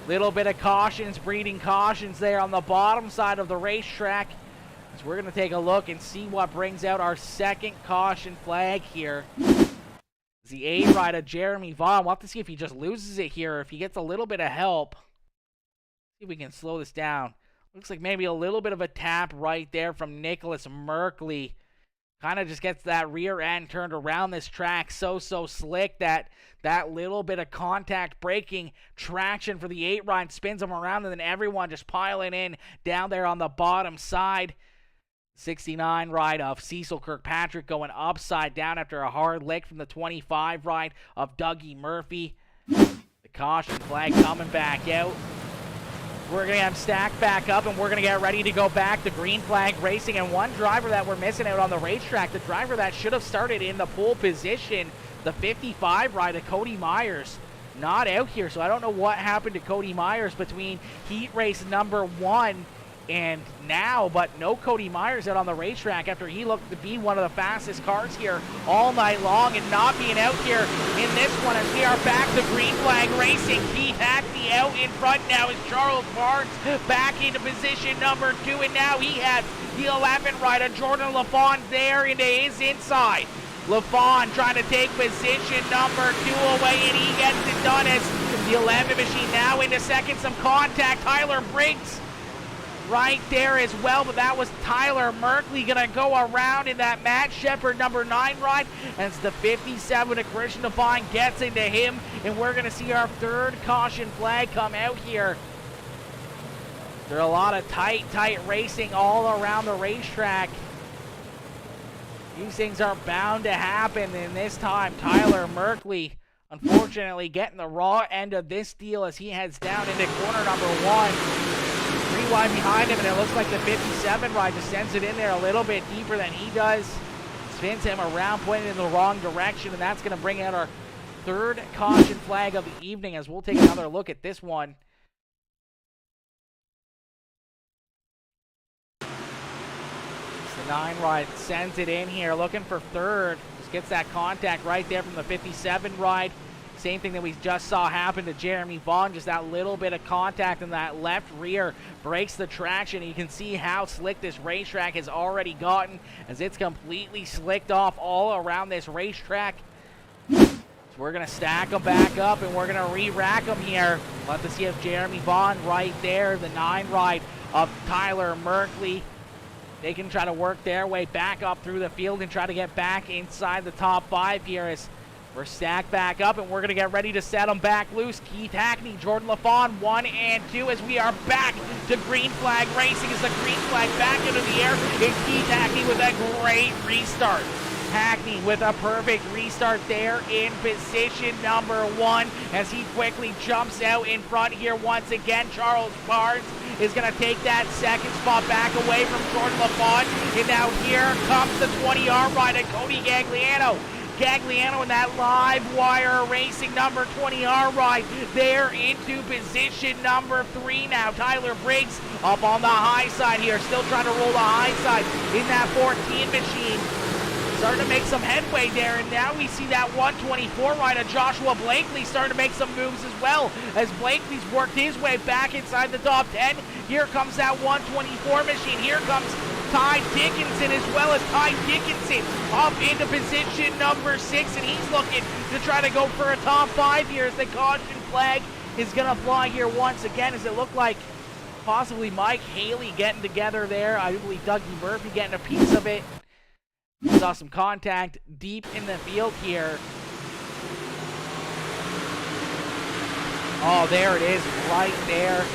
Little bit of cautions, breeding cautions there on the bottom side of the racetrack. So we're going to take a look and see what brings out our second caution flag here. It's the 8 ride of Jeremy Vaughn. We'll have to see if he just loses it here or if he gets a little bit of help. See if we can slow this down. Looks like maybe a little bit of a tap right there from Nicholas Merkley. Kind of just gets that rear end turned around this track so slick that little bit of contact braking traction for the 8 ride spins them around, and then everyone just piling in down there on the bottom side. 69 ride of Cecil Kirkpatrick going upside down after a hard lick from the 25 ride of Dougie Murphy. The caution flag coming back out. We're going to have stacked back up, and we're going to get ready to go back to green flag racing. And one driver that we're missing out on the racetrack, the driver that should have started in the pole position, the 55 ride of Cody Myers, not out here. So I don't know what happened to Cody Myers between heat race number 1 and now, but no Cody Myers out on the racetrack after he looked to be one of the fastest cars here all night long, and not being out here in this one as we are back to green flag racing. Keith Hackney out in front now as Charles Barnes back into position number 2, and now he has the 11 rider Jordan LaFawn there into his inside. LaFawn trying to take position number 2 away, and he gets it done as the 11 machine now into second. Some contact. Tyler Briggs right there as well, but that was Tyler Merkley gonna go around in that Matt Shepard number 9 ride, and it's the 57 of Christian Devine gets into him, and we're gonna see our third caution flag come out here. There are a lot of tight racing all around the racetrack. These things are bound to happen, and this time Tyler Merkley unfortunately getting the raw end of this deal as he heads down into corner number 1. 3 wide behind him, and it looks like the 57 ride just sends it in there a little bit deeper than he does. Spins him around, pointing in the wrong direction, and that's going to bring out our third caution flag of the evening as we'll take another look at this one. The 9 ride sends it in here, looking for third. Just gets that contact right there from the 57 ride. Same thing that we just saw happen to Jeremy Vaughn, just that little bit of contact in that left rear breaks the traction. You can see how slick this racetrack has already gotten as it's completely slicked off all around this racetrack. So we're going to stack them back up and we're going to re-rack them here. Let us see if Jeremy Vaughn right there, the 9 ride of Tyler Merkley. They can try to work their way back up through the field and try to get back inside the top 5 here as we're stacked back up, and we're going to get ready to set them back loose. Keith Hackney, Jordan LaFawn, 1 and 2 as we are back to green flag racing as the green flag back into the air. And Keith Hackney with a great restart. Hackney with a perfect restart there in position number 1 as he quickly jumps out in front here once again. Charles Barnes is going to take that second spot back away from Jordan LaFawn. And now here comes the 20R ride at Cody Gagliano. Gagliano in that live wire racing number 20R ride there into position number 3 now. Tyler Briggs up on the high side here, still trying to roll the high side in that 14 machine. Starting to make some headway there, and now we see that 124 rider Joshua Blakely starting to make some moves as well as Blakely's worked his way back inside the top 10. Here comes that 124 machine. Here comes Ty Dickinson as well as Ty Dickinson up into position number 6, and he's looking to try to go for a top 5 here as the caution flag is going to fly here once again as it looked like possibly Mike Haley getting together there. I believe Dougie Murphy getting a piece of it. We saw some contact deep in the field here. Oh, there it is right there.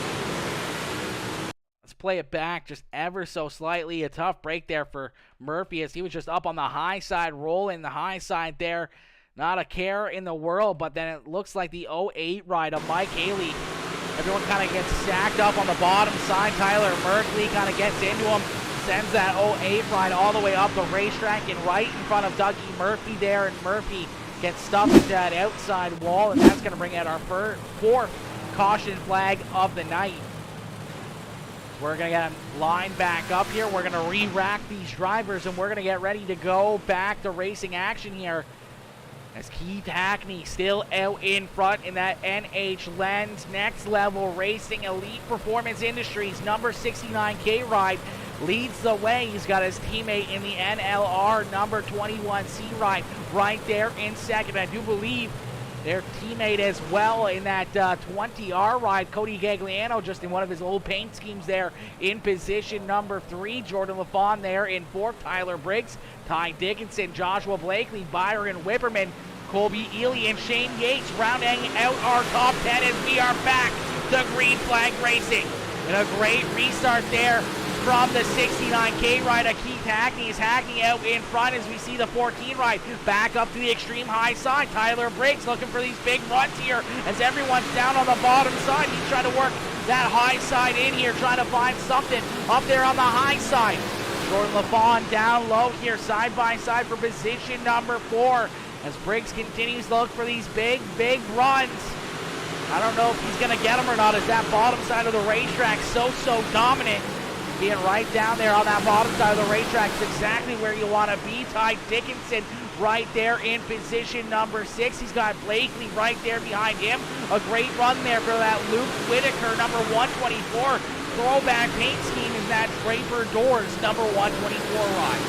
Let's play it back just ever so slightly. A tough break there for Murphy as he was just up on the high side, rolling the high side there. Not a care in the world, but then it looks like the 08 ride of Mike Haley. Everyone kind of gets stacked up on the bottom side. Tyler Merkley kind of gets into him. Sends that 08 ride all the way up the racetrack and right in front of Dougie Murphy there, and Murphy gets stuck with that outside wall, and that's going to bring out our fourth caution flag of the night. We're going to get them lined back up here. We're going to re-rack these drivers, and we're going to get ready to go back to racing action here. As Keith Hackney still out in front in that NH Lens Next Level Racing Elite Performance Industries number 69K ride leads the way. He's got his teammate in the NLR number 21C ride right there in second. I do believe their teammate as well in that 20R ride, Cody Gagliano, just in one of his old paint schemes there in position number 3. Jordan LaFawn there in 4th. Tyler Briggs, Ty Dickinson, Joshua Blakely, Byron Whipperman, Colby Ely, and Shane Yates rounding out our top 10 as we are back to green flag racing. And a great restart there from the 69K ride of Keith Hackney. Is Hackney out in front as we see the 14 ride back up to the extreme high side. Tyler Briggs looking for these big runs here as everyone's down on the bottom side. He's trying to work that high side in here, trying to find something up there on the high side. Jordan LaFawn down low here, side by side for position number 4 as Briggs continues to look for these big runs. I don't know if he's going to get them or not as that bottom side of the racetrack so dominant. Being right down there on that bottom side of the racetrack is exactly where you want to be. Ty Dickinson right there in position number 6. He's got Blakely right there behind him. A great run there for that Luke Whitaker, number 124. Throwback paint scheme in that Draper Doors, number 124 ride.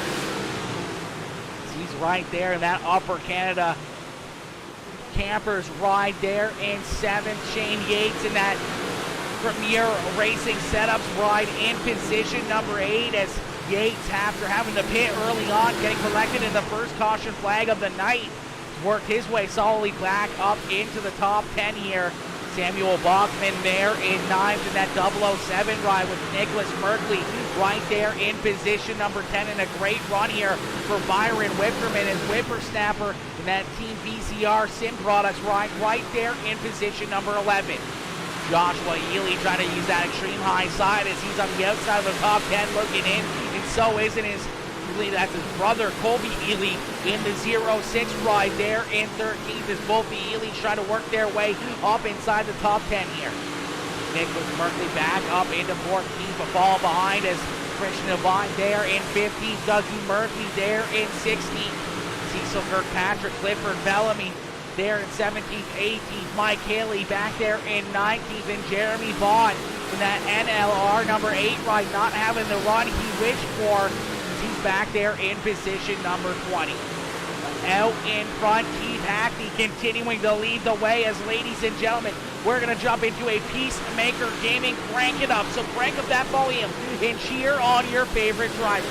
He's right there in that Upper Canada Campers ride there in 7th. Shane Yates in that Premier Racing setups ride in position number 8 as Yates, after having to pit early on, getting collected in the first caution flag of the night, worked his way solidly back up into the top 10 here. Samuel Bachman there in 9th in that 007 ride with Nicholas Merkley right there in position number 10, and a great run here for Byron Whipperman as Whippersnapper in that Team VCR Sim Products ride right there in position number 11. Joshua Ely trying to use that extreme high side as he's on the outside of the top 10 looking in, and so isn't that's his brother Colby Ely in the 06 ride there in 13th as both the Elys try to work their way up inside the top 10 here. Nicholas Merkley back up into 14th, but fall behind as Christian Devine there in 15th, Dougie Murphy there in 16th, Cecil Kirkpatrick, Clifford Bellamy there in 17th, 18th, Mike Haley back there in 19th, and Jeremy Vaughn in that NLR number 8 ride not having the run he wished for. He's back there in position number 20. Out in front, Keith Hackney continuing to lead the way as, ladies and gentlemen, we're going to jump into a Peacemaker Gaming Crank It Up. So crank up that volume and cheer on your favorite driver.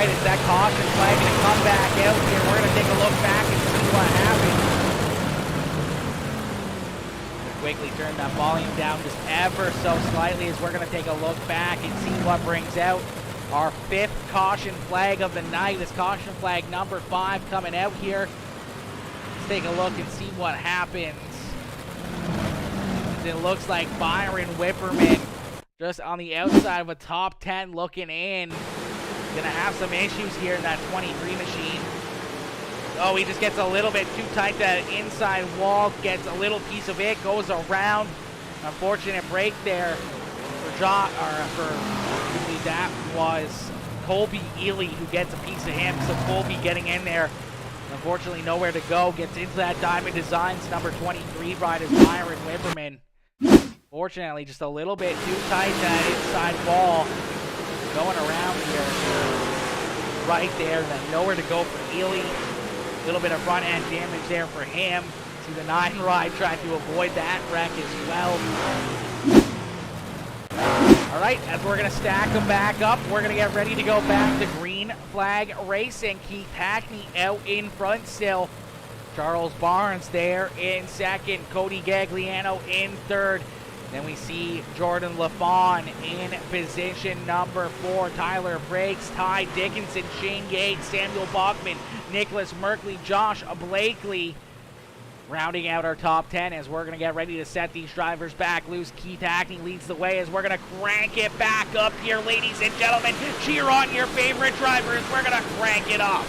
Is that caution flag going to come back out here? We're going to take a look back and see what happened. Quickly turn that volume down just ever so slightly as we're going to take a look back and see what brings out our 5th caution flag of the night. It's caution flag number 5 coming out here. Let's take a look and see what happens. It looks like Byron Whipperman just on the outside of a top 10 looking in. Gonna have some issues here in that 23 machine. Oh, he just gets a little bit too tight. That inside wall gets a little piece of it, goes around. Unfortunate break there for that was Colby Ely who gets a piece of him. So Colby getting in there, unfortunately nowhere to go. Gets into that Diamond Designs number 23 ride as Byron Whipperman. Fortunately, just a little bit too tight that inside wall. Going around here, right there, then nowhere to go for Ely. A little bit of front end damage there for him. See the 9 ride trying to avoid that wreck as well. All right, as we're going to stack them back up, we're going to get ready to go back to green flag racing. Keith Hackney out in front still. Charles Barnes there in 2nd. Cody Gagliano in 3rd. Then we see Jordan LaFawn in position number 4. Tyler Frakes, Ty Dickinson, Shane Yates, Samuel Bachman, Nicholas Merkley, Josh Blakely. Rounding out our top 10 as we're going to get ready to set these drivers back loose. Keith Hackney leads the way as we're going to crank it back up here, ladies and gentlemen. Cheer on your favorite drivers. We're going to crank it up.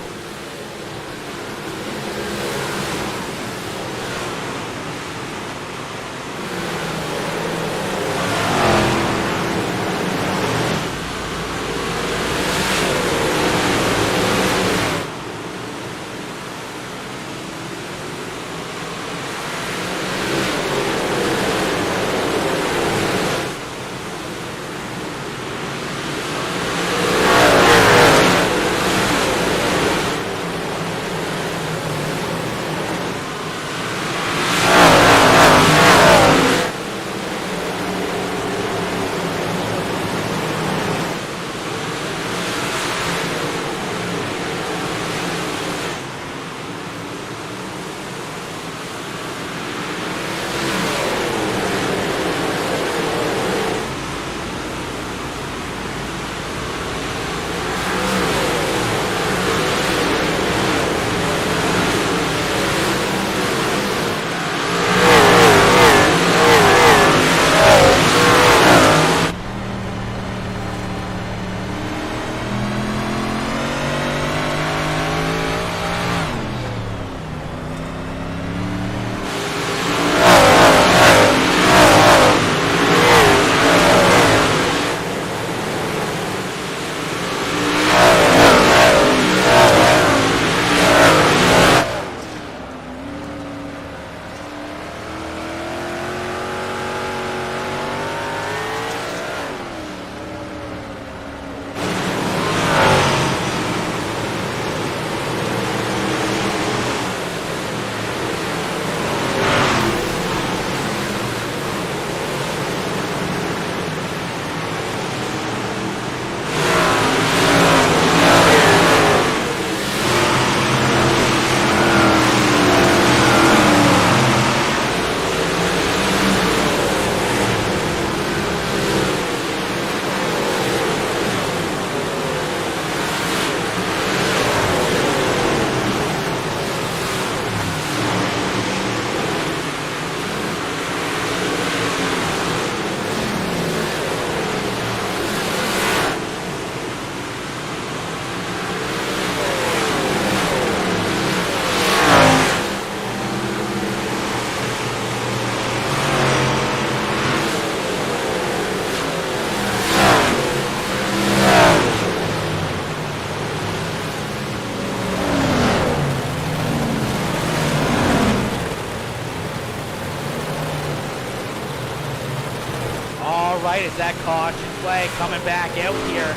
right, is that caution flag coming back out here.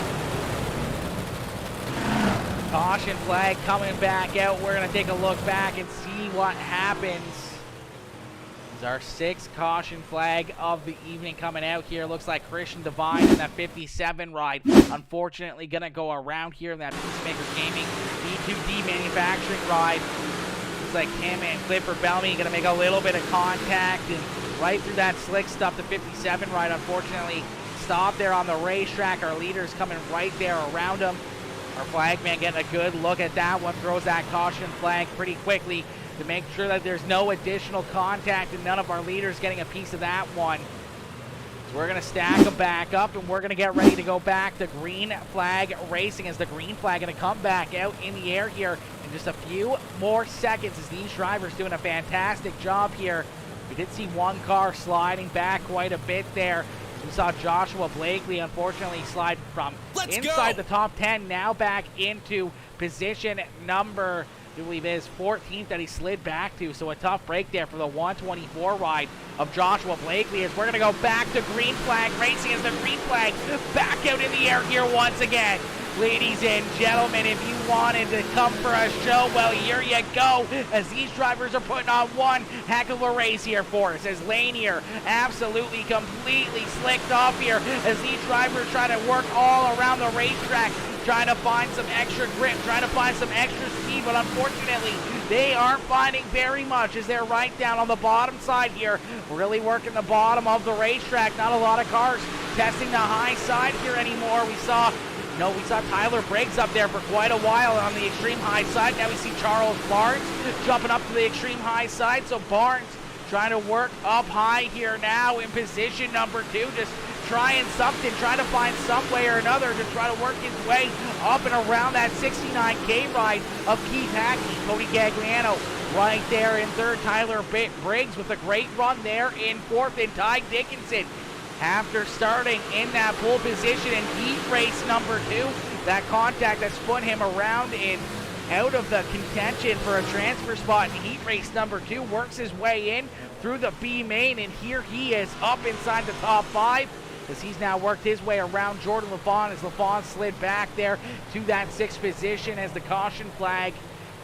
Caution flag coming back out. We're going to take a look back and see what happens. This is our 6th caution flag of the evening coming out here. Looks like Christian Devine in that 57 ride. Unfortunately, going to go around here in that Peacemaker Gaming B2D manufacturing ride. Looks like him and Clifford Bellamy going to make a little bit of contact. And right through that slick stuff, the 57 ride, unfortunately, stopped there on the racetrack. Our leader's coming right there around him. Our flagman getting a good look at that one, throws that caution flag pretty quickly to make sure that there's no additional contact and none of our leaders getting a piece of that one. So we're going to stack them back up and we're going to get ready to go back to green flag racing as the green flag going to come back out in the air here in just a few more seconds as these drivers doing a fantastic job here. We did see one car sliding back quite a bit there. We saw Joshua Blakely, unfortunately, slide from inside the top 10, now back into position number, I believe it is 14th that he slid back to. So a tough break there for the 124 ride of Joshua Blakely as we're going to go back to green flag racing as the green flag back out in the air here once again. Ladies and gentlemen, if you wanted to come for a show, well, here you go, as these drivers are putting on one heck of a race here for us, as Lanier absolutely completely slicked off here, as these drivers try to work all around the racetrack, trying to find some extra grip, trying to find some extra speed, but unfortunately, they aren't finding very much as they're right down on the bottom side here, really working the bottom of the racetrack. Not a lot of cars testing the high side here anymore. We saw Tyler Briggs up there for quite a while on the extreme high side. Now we see Charles Barnes jumping up to the extreme high side. So Barnes trying to work up high here now in position number 2. Just trying something, trying to find some way or another to try to work his way up and around that 69K ride of Keith Hackney. Cody Gagliano right there in 3rd. Tyler Briggs with a great run there in 4th. And Ty Dickinson, after starting in that pole position in heat race number 2, that contact that's put him around and out of the contention for a transfer spot in heat race number 2, works his way in through the B main, and here he is up inside the top 5 as he's now worked his way around Jordan LaFon as LaFon slid back there to that 6th position as the caution flag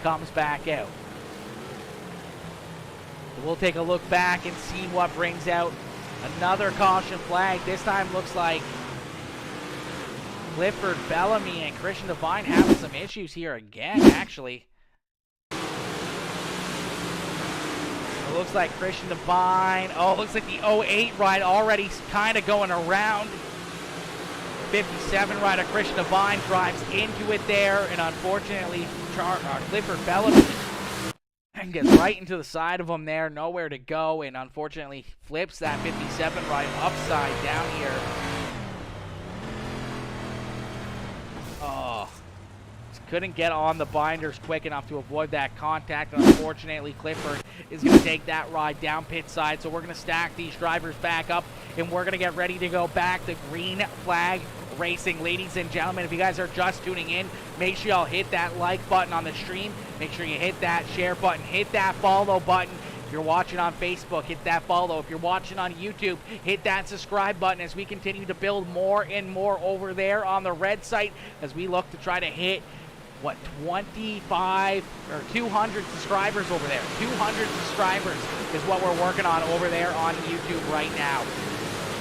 comes back out. So we'll take a look back and see what brings out another caution flag. This time looks like Clifford Bellamy and Christian Devine having some issues here again, actually. It looks like Christian Devine, looks like the 08 ride already kind of going around. 57 ride of Christian Devine drives into it there, and unfortunately Clifford Bellamy and gets right into the side of him there, nowhere to go, and unfortunately flips that 57 ride upside down here. Couldn't get on the binders quick enough to avoid that contact, and unfortunately Clifford is going to take that ride down pit side. So we're going to stack these drivers back up, and we're going to get ready to go back to green flag racing. Ladies and gentlemen, if you guys are just tuning in, make sure y'all hit that like button on the stream, make sure you hit that share button, hit that follow button. If you're watching on Facebook, hit that follow. If you're watching on YouTube, hit that subscribe button as we continue to build more and more over there on the red site as we look to try to hit 25 or 200 subscribers over there. 200 subscribers is what we're working on over there on YouTube right now.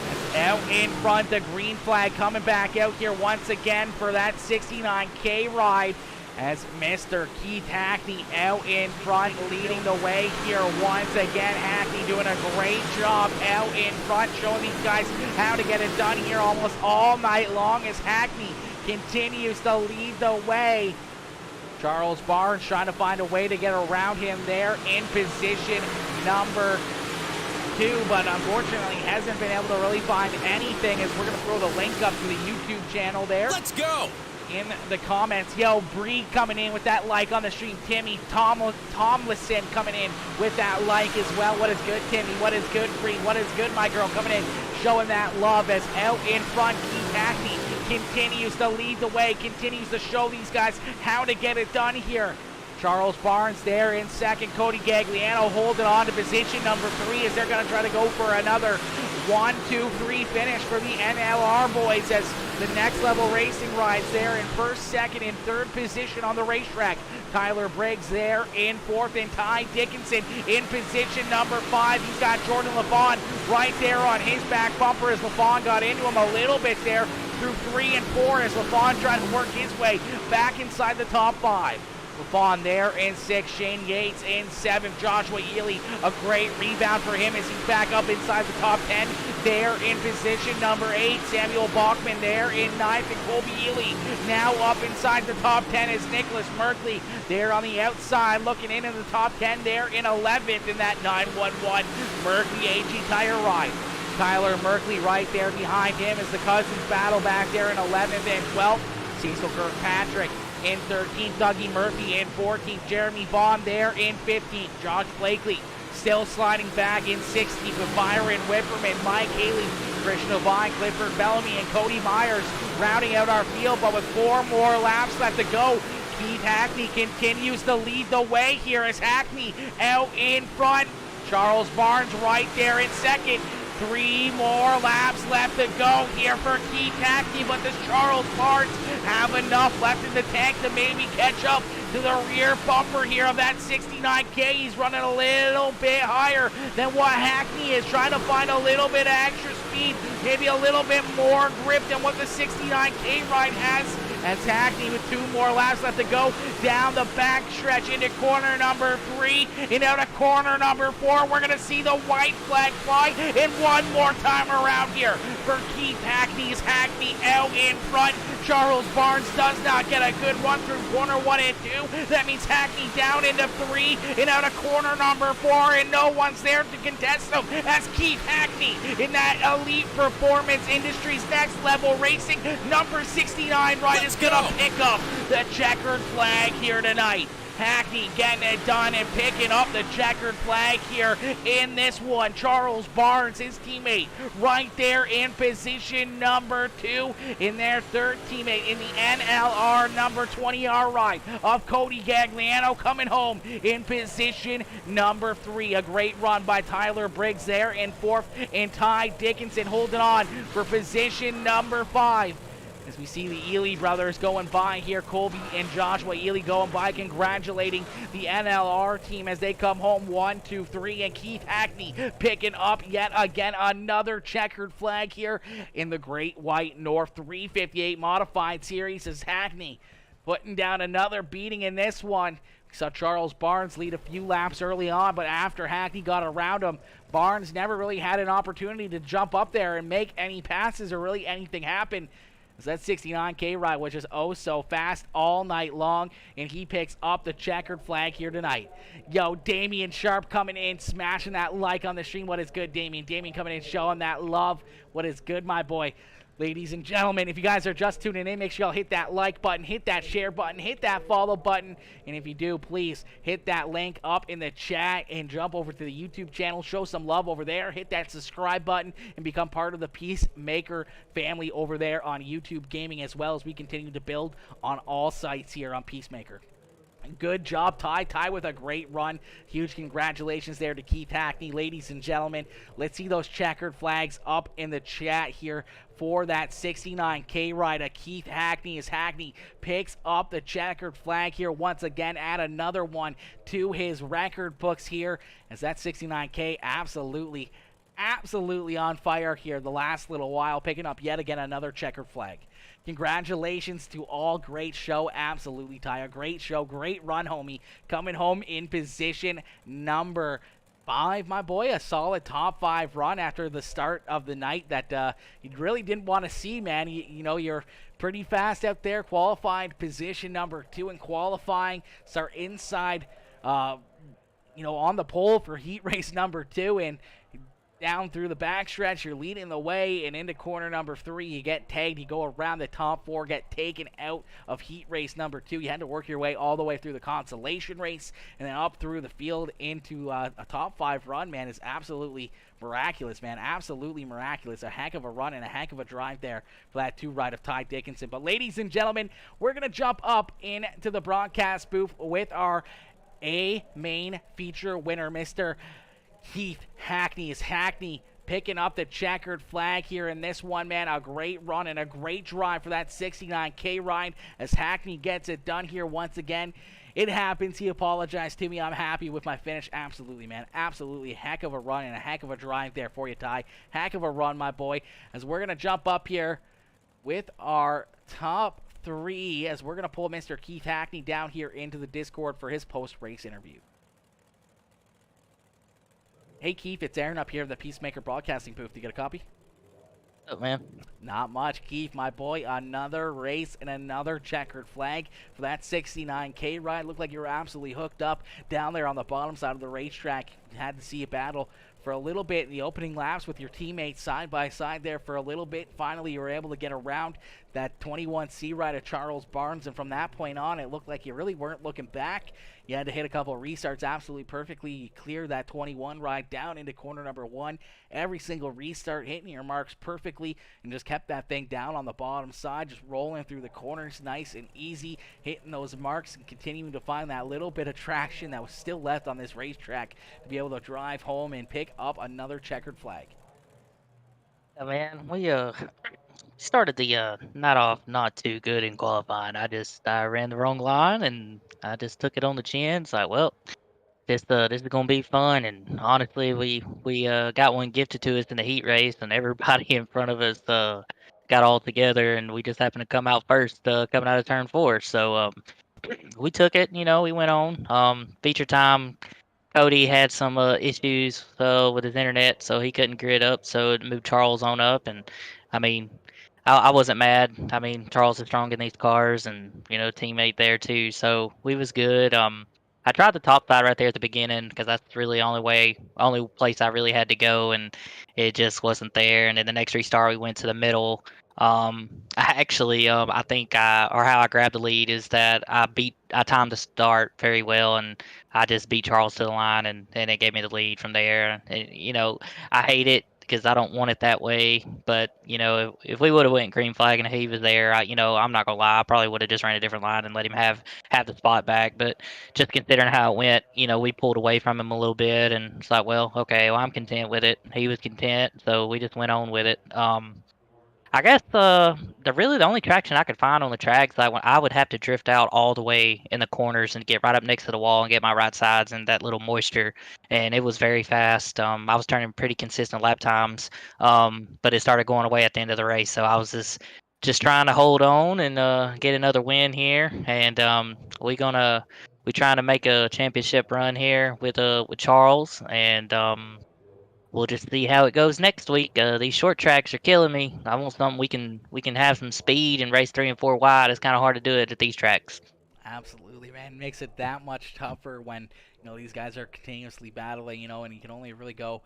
And out in front, the green flag coming back out here once again for that 69K ride as Mr. Keith Hackney out in front leading the way here once again. Hackney doing a great job out in front, showing these guys how to get it done here almost all night long as Hackney continues to lead the way. Charles Barnes trying to find a way to get around him there in position number 2, but unfortunately hasn't been able to really find anything as we're going to throw the link up to the YouTube channel there. Let's go! In the comments, yo, Bree coming in with that like on the stream. Timmy Tomlinson coming in with that like as well. What is good, Timmy? What is good, Bree? What is good, my girl? Coming in, showing that love as out in front, Keith Hackney continues to lead the way, continues to show these guys how to get it done here. Charles Barnes there in second. Cody Gagliano holding on to position number 3 as they're going to try to go for another 1-2-3 finish for the NLR boys as the Next Level Racing rides there in first, second, and third position on the racetrack. Tyler Briggs there in fourth, and Ty Dickinson in position number 5. He's got Jordan LaFawn right there on his back bumper as LaFawn got into him a little bit there through 3 and 4 as LaFawn tried to work his way back inside the top 5. LaFawn there in 6, Shane Yates in 7, Joshua Ely, a great rebound for him as he's back up inside the top 10 there in position number 8, Samuel Bachman there in 9th, and Colby Ely now up inside the top 10 as Nicholas Merkley there on the outside looking into the top 10 there in 11th in that 911 Merkley AG Tire ride. Tyler Merkley right there behind him as the Cousins battle back there in 11th and 12th. Cecil Kirkpatrick in 13th, Dougie Murphy in 14th, Jeremy Bond there in 15th, Josh Blakely still sliding back in 16th with Byron Whipperman, Mike Haley, Christian O'Vine, Clifford Bellamy, and Cody Myers rounding out our field, but with 4 more laps left to go, Keith Hackney continues to lead the way here as Hackney out in front. Charles Barnes right there in second. 3 more laps left to go here for Keith Hackney, but does Charles Barnes have enough left in the tank to maybe catch up to the rear bumper here of that 69K? He's running a little bit higher than what Hackney is, trying to find a little bit of extra speed, maybe a little bit more grip than what the 69K ride has. As Hackney with 2 more laps left to go down the back stretch into corner number 3 and out of corner number 4. We're going to see the white flag fly and one more time around here for Keith Hackney's Hackney out in front. Charles Barnes does not get a good run through corner 1 and 2. That means Hackney down into 3 and out of corner number 4, and no one's there to contest them as Keith Hackney in that Elite Performance Industries Next Level Racing number 69 ride is going to pick up the checkered flag here tonight. Hackney getting it done and picking up the checkered flag here in this one. Charles Barnes, his teammate, right there in position number 2. In their third teammate in the NLR number 20R ride of Cody Gagliano coming home in position number 3. A great run by Tyler Briggs there in 4th, and Ty Dickinson holding on for position number 5. As we see the Ely brothers going by here, Colby and Joshua Ely going by, congratulating the NLR team as they come home 1, 2, 3, and Keith Hackney picking up yet again another checkered flag here in the Great White North 358 Modified Series as Hackney putting down another beating in this one. We saw Charles Barnes lead a few laps early on, but after Hackney got around him, Barnes never really had an opportunity to jump up there and make any passes or really anything happen. That 69K ride was just oh so fast all night long, and he picks up the checkered flag here tonight. Yo, Damian Sharp coming in, smashing that like on the stream. What is good, Damian? Damian coming in, showing that love. What is good, my boy? Ladies and gentlemen, if you guys are just tuning in, make sure y'all hit that like button, hit that share button, hit that follow button, and if you do, please hit that link up in the chat and jump over to the YouTube channel, show some love over there, hit that subscribe button, and become part of the Peacemaker family over there on YouTube Gaming, as well as we continue to build on all sites here on Peacemaker. Good job, Ty. Ty with a great run. Huge congratulations there to Keith Hackney. Ladies and gentlemen, let's see those checkered flags up in the chat here for that 69K ride of Keith Hackney as Hackney picks up the checkered flag here once again. Add another one to his record books here as that 69K absolutely on fire here the last little while, picking up yet again another checkered flag. Congratulations to all. Great show. Absolutely, Ty. A great show. Great run, homie. Coming home in position number 5, my boy. A solid top 5 run after the start of the night that you really didn't want to see, man. You know, you're pretty fast out there. Qualified position number 2 in qualifying. Start inside, you know, on the pole for heat race number 2, and down through the backstretch. You're leading the way and into corner number 3. You get tagged. You go around the top 4, get taken out of heat race number 2. You had to work your way all the way through the consolation race and then up through the field into a top 5 run, man, is absolutely miraculous, man. Absolutely miraculous. A heck of a run and a heck of a drive there for that 2 ride of Ty Dickinson. But ladies and gentlemen, we're going to jump up into the broadcast booth with our A main feature winner, Mr. Keith Hackney. Is Hackney picking up the checkered flag here in this one, man? A great run and a great drive for that 69K ride as Hackney gets it done here once again. It happens. He apologized to me. I'm happy with my finish. Absolutely, man. Absolutely. Heck of a run and a heck of a drive there for you, Ty. Heck of a run, my boy. As we're going to jump up here with our top 3, as we're going to pull Mr. Keith Hackney down here into the Discord for his post-race interview. Hey, Keith, it's Aaron up here in the Peacemaker Broadcasting booth. Do you get a copy? What's up, man? Not much, Keith, my boy. Another race and another checkered flag for that 69K ride. Looked like you were absolutely hooked up down there on the bottom side of the racetrack. You had to see a battle for a little bit in the opening laps with your teammates side by side there for a little bit. Finally, you were able to get around that 21C ride of Charles Barnes, and from that point on, it looked like you really weren't looking back. You had to hit a couple of restarts absolutely perfectly. You cleared that 21 ride down into corner number 1. Every single restart hitting your marks perfectly, and just kept that thing down on the bottom side, just rolling through the corners nice and easy, hitting those marks and continuing to find that little bit of traction that was still left on this racetrack to be able to drive home and pick up another checkered flag. Yeah, man, we started the night off not too good in qualifying. I ran the wrong line and I just took it on the chin. It's like, well, this is gonna be fun. And honestly, we got one gifted to us in the heat race, and everybody in front of us got all together, and we just happened to come out first, coming out of turn 4. So we took it. We went on. Feature time. Cody had some issues with his internet, so he couldn't grid up. So it moved Charles on up, and I mean, I wasn't mad. I mean, Charles is strong in these cars, and teammate there too. So we was good. I tried the top side right there at the beginning because that's really the only place I really had to go, and it just wasn't there. And then the next restart, we went to the middle. I actually, I think or how I grabbed the lead is that I timed the start very well, and I just beat Charles to the line, and it gave me the lead from there. And, I hate it because I don't want it that way. But if we would have went green flag and he was there, I'm not gonna lie, I probably would have just ran a different line and let him have the spot back. But just considering how it went, we pulled away from him a little bit, and it's like, well, okay, well, I'm content with it. He was content, so we just went on with it. I guess the only traction I could find on the tracks, I would have to drift out all the way in the corners and get right up next to the wall and get my right sides and that little moisture. And it was very fast. I was turning pretty consistent lap times, but it started going away at the end of the race. So I was just trying to hold on and get another win here. And we trying to make a championship run here with Charles, and we'll just see how it goes next week. These short tracks are killing me. I want something we can have some speed and race 3 and 4 wide. It's kind of hard to do it at these tracks. Absolutely, man. It makes it that much tougher when, these guys are continuously battling, and you can only really go,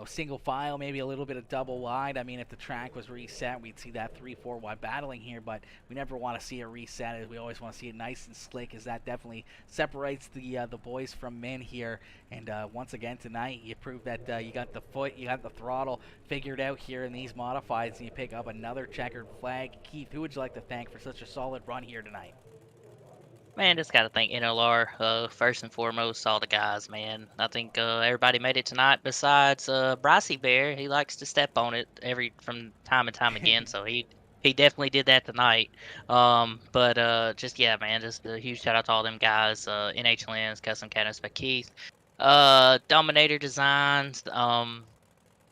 single file, maybe a little bit of double wide. I mean, if the track was reset, we'd see that 3-4 wide battling here, but we never want to see it reset. We always want to see it nice and slick, as that definitely separates the boys from men here. And once again tonight, you proved that you got the foot, you got the throttle figured out here in these modifieds, and you pick up another checkered flag. Keith, who would you like to thank for such a solid run here tonight? Man, just got to thank NLR, first and foremost, all the guys, man. I think everybody made it tonight besides Brycey Bear. He likes to step on it from time and time again, so he definitely did that tonight. But just, yeah, man, just a huge shout out to all them guys, NH Lens, Custom Cabinets by Keith, Dominator Designs,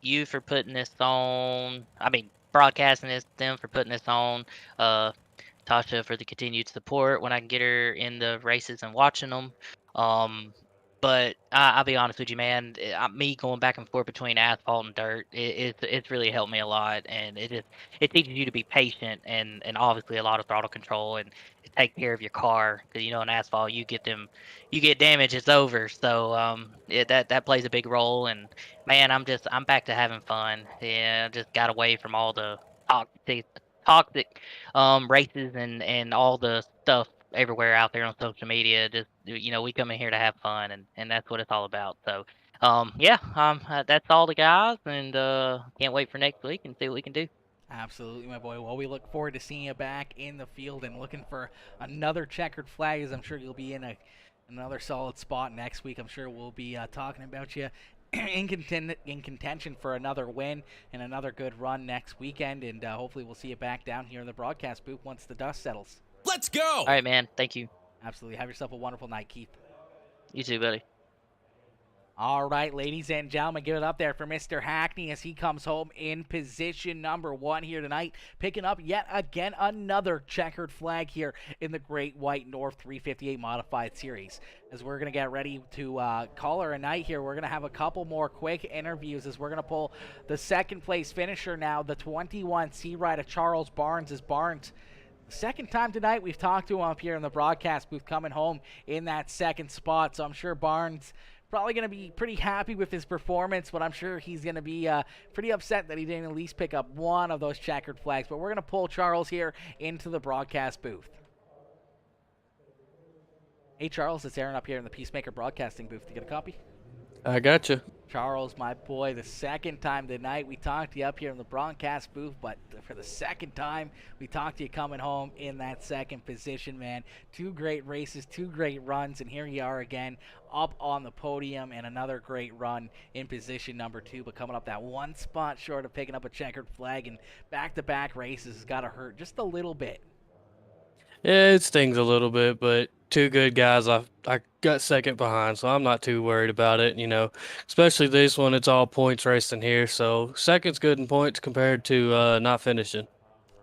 you for putting this on. I mean, broadcasting this, them for putting this on. Tasha for the continued support when I can get her in the races and watching them. But I'll be honest with you, man. Me going back and forth between asphalt and dirt, it's really helped me a lot, and it teaches you to be patient and obviously a lot of throttle control and to take care of your car because in asphalt you get damage, it's over. So that plays a big role. And man, I'm back to having fun. Yeah, I just got away from all the toxic toxic races and all the stuff everywhere out there on social media. Just we come in here to have fun, and that's what it's all about. So yeah, that's all the guys, and can't wait for next week and see what we can do. Absolutely, my boy. Well, we look forward to seeing you back in the field and looking for another checkered flag, as I'm sure you'll be in another solid spot next week. I'm sure we'll be talking about you in contention for another win and another good run next weekend, and hopefully we'll see you back down here in the broadcast booth once the dust settles. Let's go. All right, man. Thank you. Absolutely. Have yourself a wonderful night, Keith. You too, buddy. All right, ladies and gentlemen, give it up there for Mr. Hackney as he comes home in position number 1 here tonight, picking up yet again another checkered flag here in the Great White North 358 Modified Series. As we're going to get ready to call her a night here, we're going to have a couple more quick interviews as we're going to pull the second place finisher now, the 21 C Rider Charles Barnes. As Barnes, second time tonight we've talked to him up here in the broadcast booth, coming home in that second spot, so I'm sure Barnes probably going to be pretty happy with his performance, but I'm sure he's going to be pretty upset that he didn't at least pick up one of those checkered flags. But we're going to pull Charles here into the broadcast booth. Hey, Charles, it's Aaron up here in the Peacemaker Broadcasting booth. To get a copy? I got you. Charles, my boy, the second time tonight we talked to you up here in the broadcast booth, but for the second time we talked to you coming home in that second position, man. 2 great races, 2 great runs, and here you are again up on the podium and another great run in position number 2, but coming up that one spot short of picking up a checkered flag, and back-to-back races has got to hurt just a little bit. Yeah, it stings a little bit, but 2 good guys. I got second behind, so I'm not too worried about it. Especially this one, it's all points racing here, so second's good in points compared to not finishing.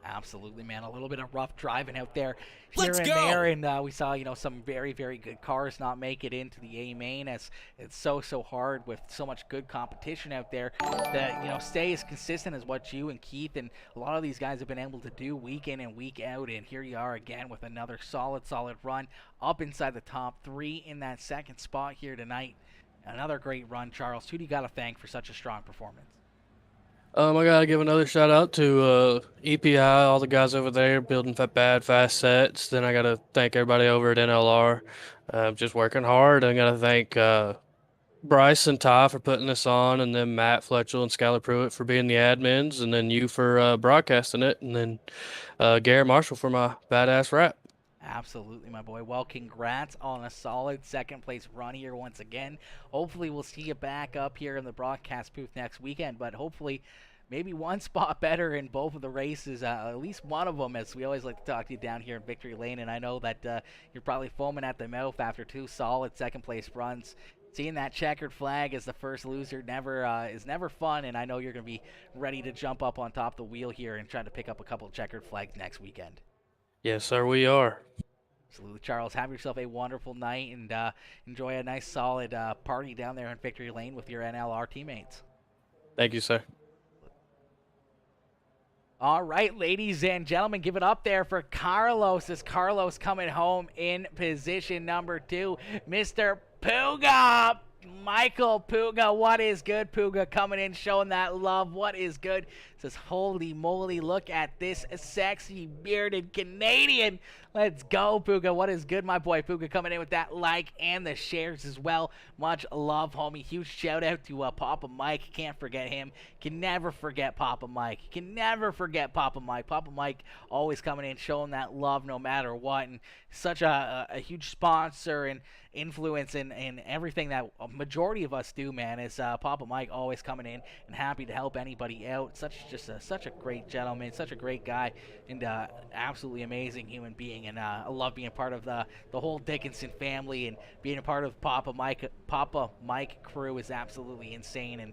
Absolutely, man. A little bit of rough driving out there here Let's and go. there, and we saw, some very, very good cars not make it into the A main, as it's so hard with so much good competition out there that, stay as consistent as what you and Keith and a lot of these guys have been able to do week in and week out, and here you are again with another solid run up inside the top 3 in that second spot here tonight. Another great run, Charles. Who do you got to thank for such a strong performance? I gotta give another shout out to EPI, all the guys over there building fast sets. Then I gotta thank everybody over at NLR, just working hard. I gotta thank Bryce and Ty for putting this on, and then Matt Fletchell and Skylar Pruitt for being the admins, and then you for broadcasting it, and then Garrett Marshall for my badass rap. Absolutely, my boy. Well, congrats on a solid second place run here once again. Hopefully we'll see you back up here in the broadcast booth next weekend, but hopefully maybe one spot better in both of the races, at least one of them, as we always like to talk to you down here in Victory Lane. And I know that you're probably foaming at the mouth after 2 solid second place runs. Seeing that checkered flag as the first loser is never fun, and I know you're going to be ready to jump up on top of the wheel here and try to pick up a couple of checkered flags next weekend. Yes, sir, we are. Absolutely, Charles. Have yourself a wonderful night and enjoy a nice, solid party down there in Victory Lane with your NLR teammates. Thank you, sir. All right, ladies and gentlemen, give it up there for Carlos, as Carlos coming home in position number 2. Mr. Puga, Michael Puga. What is good, Puga? Coming in, showing that love. What is good? Says, holy moly, look at this sexy bearded Canadian. Let's go, Puga. What is good, my boy? Puga coming in with that like and the shares as well. Much love, homie. Huge shout out to Papa Mike. Can't forget him. Can never forget Papa Mike. Can never forget Papa Mike. Papa Mike always coming in, showing that love no matter what. And such a huge sponsor and influence in everything that a majority of us do, man. Is Papa Mike always coming in and happy to help anybody out. Such a great gentleman, such a great guy, and absolutely amazing human being. And I love being part of the whole Dickinson family, and being a part of Papa Mike crew is absolutely insane. And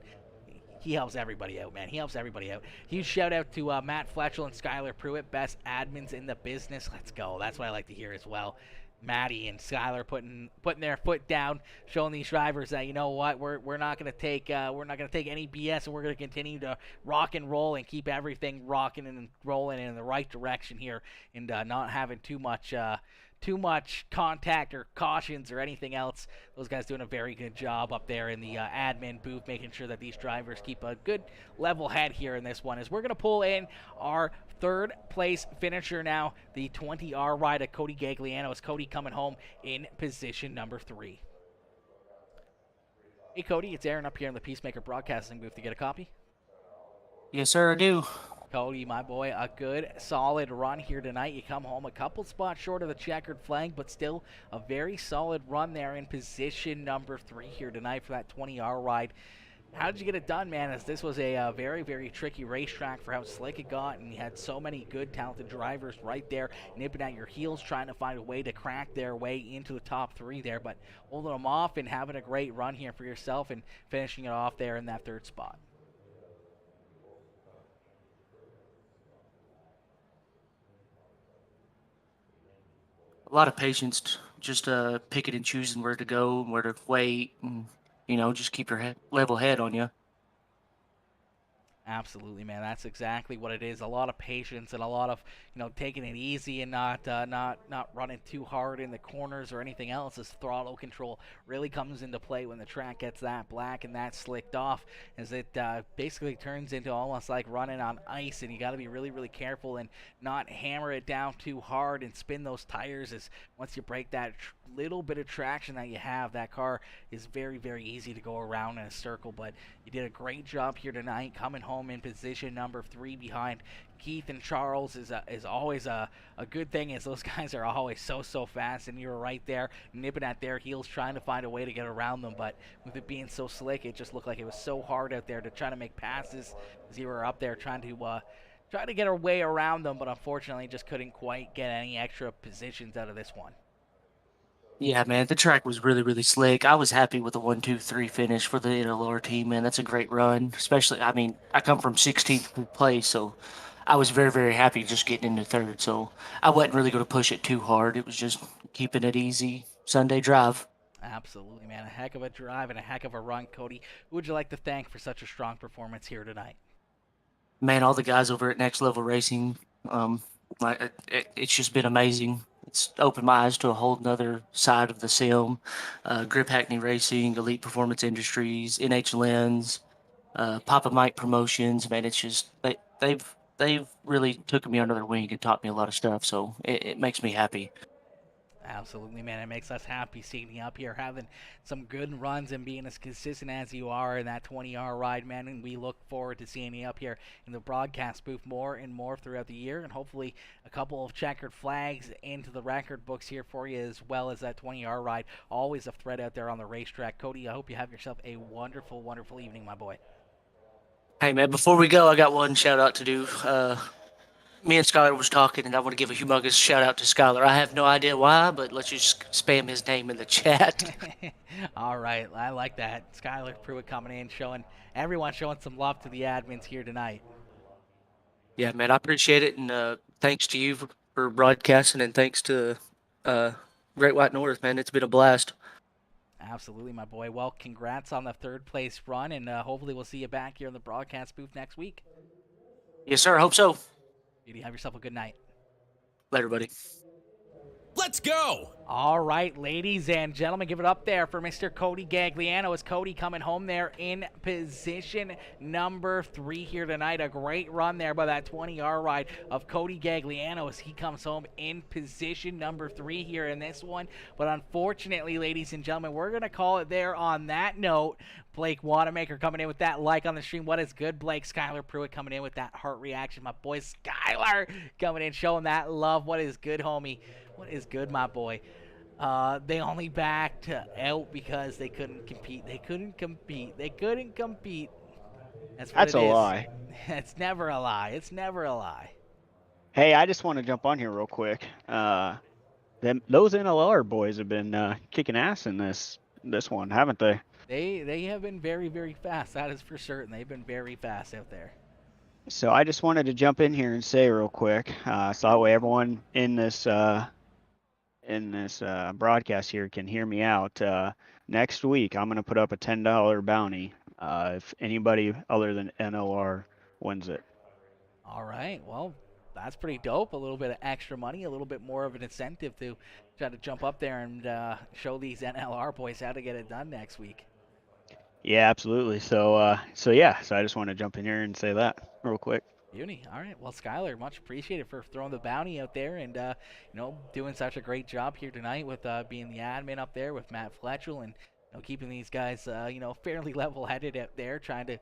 he helps everybody out, man. He helps everybody out. Huge shout out to Matt Fletchell and Skylar Pruitt, best admins in the business. Let's go. That's what I like to hear as well. Maddie and Skylar putting their foot down, showing these drivers that, you know what, we're not gonna take any BS, and we're gonna continue to rock and roll and keep everything rocking and rolling in the right direction here, and not having too much contact or cautions or anything else. Those guys doing a very good job up there in the admin booth, making sure that these drivers keep a good level head here in this one. As we're going to pull in our third place finisher now, the 20R ride of Cody Gagliano, as Cody coming home in position number 3. Hey Cody, it's Aaron up here in the Peacemaker Broadcasting booth. To get a copy? Yes, sir, I do. Cody, my boy, a good, solid run here tonight. You come home a couple spots short of the checkered flag, but still a very solid run there in position number 3 here tonight for that 20R ride. How did you get it done, man? As this was a very, very tricky racetrack for how slick it got, and you had so many good, talented drivers right there nipping at your heels, trying to find a way to crack their way into the top 3 there, but holding them off and having a great run here for yourself and finishing it off there in that 3rd spot. A lot of patience, just picking and choosing where to go and where to wait, and just keep your level head on you. Absolutely, man. That's exactly what it is. A lot of patience and a lot of, taking it easy and not running too hard in the corners or anything else. As throttle control really comes into play when the track gets that black and that slicked off, as it basically turns into almost like running on ice, and you got to be really, really careful and not hammer it down too hard and spin those tires, as once you break that little bit of traction that you have, that car is very, very easy to go around in a circle. But you did a great job here tonight, coming home in position number 3 behind Keith and Charles. Is always a good thing, as those guys are always so fast, and you were right there nipping at their heels trying to find a way to get around them. But with it being so slick, it just looked like it was so hard out there to try to make passes, as you were up there trying to get a way around them, but unfortunately just couldn't quite get any extra positions out of this one. Yeah, man, the track was really, really slick. I was happy with the 1-2-3 finish for the NLR team, man. That's a great run. Especially, I come from 16th place, so I was very, very happy just getting into 3rd. So I wasn't really going to push it too hard. It was just keeping it easy Sunday drive. Absolutely, man. A heck of a drive and a heck of a run, Cody. Who would you like to thank for such a strong performance here tonight? Man, all the guys over at Next Level Racing, it's just been amazing. It's opened my eyes to a whole nother side of the sim. Grip Hackney Racing, Elite Performance Industries, NH Lens, Papa Mike Promotions. Man, it's just they've really took me under their wing and taught me a lot of stuff. So it makes me happy. Absolutely, man. It makes us happy seeing you up here, having some good runs and being as consistent as you are in that 20R ride, man. And we look forward to seeing you up here in the broadcast booth more and more throughout the year, and hopefully a couple of checkered flags into the record books here for you, as well as that 20R ride. Always a threat out there on the racetrack. Cody, I hope you have yourself a wonderful, wonderful evening, my boy. Hey, man, before we go, I got one shout out to do. Me and Skylar was talking, and I want to give a humongous shout out to Skylar. I have no idea why, but let's just spam his name in the chat. All right, I like that. Skylar Pruitt coming in, everyone showing some love to the admins here tonight. Yeah, man, I appreciate it, and thanks to you for broadcasting, and thanks to Great White North, man. It's been a blast. Absolutely, my boy. Well, congrats on the 3rd place run, and hopefully we'll see you back here in the broadcast booth next week. Yes, sir. I hope so. Beauty, have yourself a good night. Later, buddy. Let's go! All right, ladies and gentlemen, give it up there for Mr. Cody Gagliano, as Cody coming home there in position number 3 here tonight. A great run there by that 20R ride of Cody Gagliano, as he comes home in position number 3 here in this one. But unfortunately, ladies and gentlemen, we're going to call it there on that note. Blake Wanamaker coming in with that like on the stream. What is good, Blake? Skylar Pruitt coming in with that heart reaction. My boy Skylar coming in, showing that love. What is good, homie? What is good, my boy? They only backed out because they couldn't compete. They couldn't compete. That's a lie. It's never a lie. It's never a lie. Hey, I just want to jump on here real quick. Those NLR boys have been kicking ass in this one, haven't they? They have been very, very fast. That is for certain. They've been very fast out there. So I just wanted to jump in here and say real quick, so that way everyone in this in this broadcast here can hear me out, next week I'm going to put up a $10 bounty if anybody other than NLR wins it. All right. Well, that's pretty dope. A little bit of extra money, a little bit more of an incentive to try to jump up there and show these NLR boys how to get it done next week. Yeah, absolutely. So yeah, so I just want to jump in here and say that real quick. Beauty. All right. Well, Skylar, much appreciated for throwing the bounty out there and, doing such a great job here tonight with being the admin up there with Matt Fletchell and, keeping these guys, fairly level-headed out there, trying to,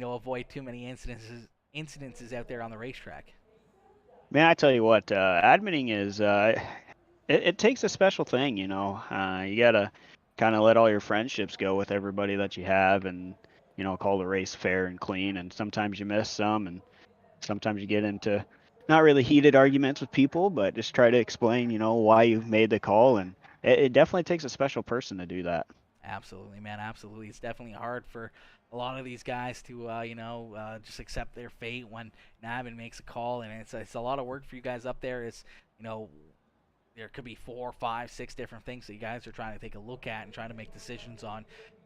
avoid too many incidences out there on the racetrack. Man, I tell you what, adminning is, it takes a special thing, you gotta kind of let all your friendships go with everybody that you have and, call the race fair and clean. And sometimes you miss some and sometimes you get into not really heated arguments with people, but just try to explain, why you made the call. And it definitely takes a special person to do that. Absolutely, man. Absolutely. It's definitely hard for a lot of these guys to, just accept their fate when Navin makes a call. And it's a lot of work for you guys up there. There could be 4, 5, 6 different things that you guys are trying to take a look at and trying to make decisions on,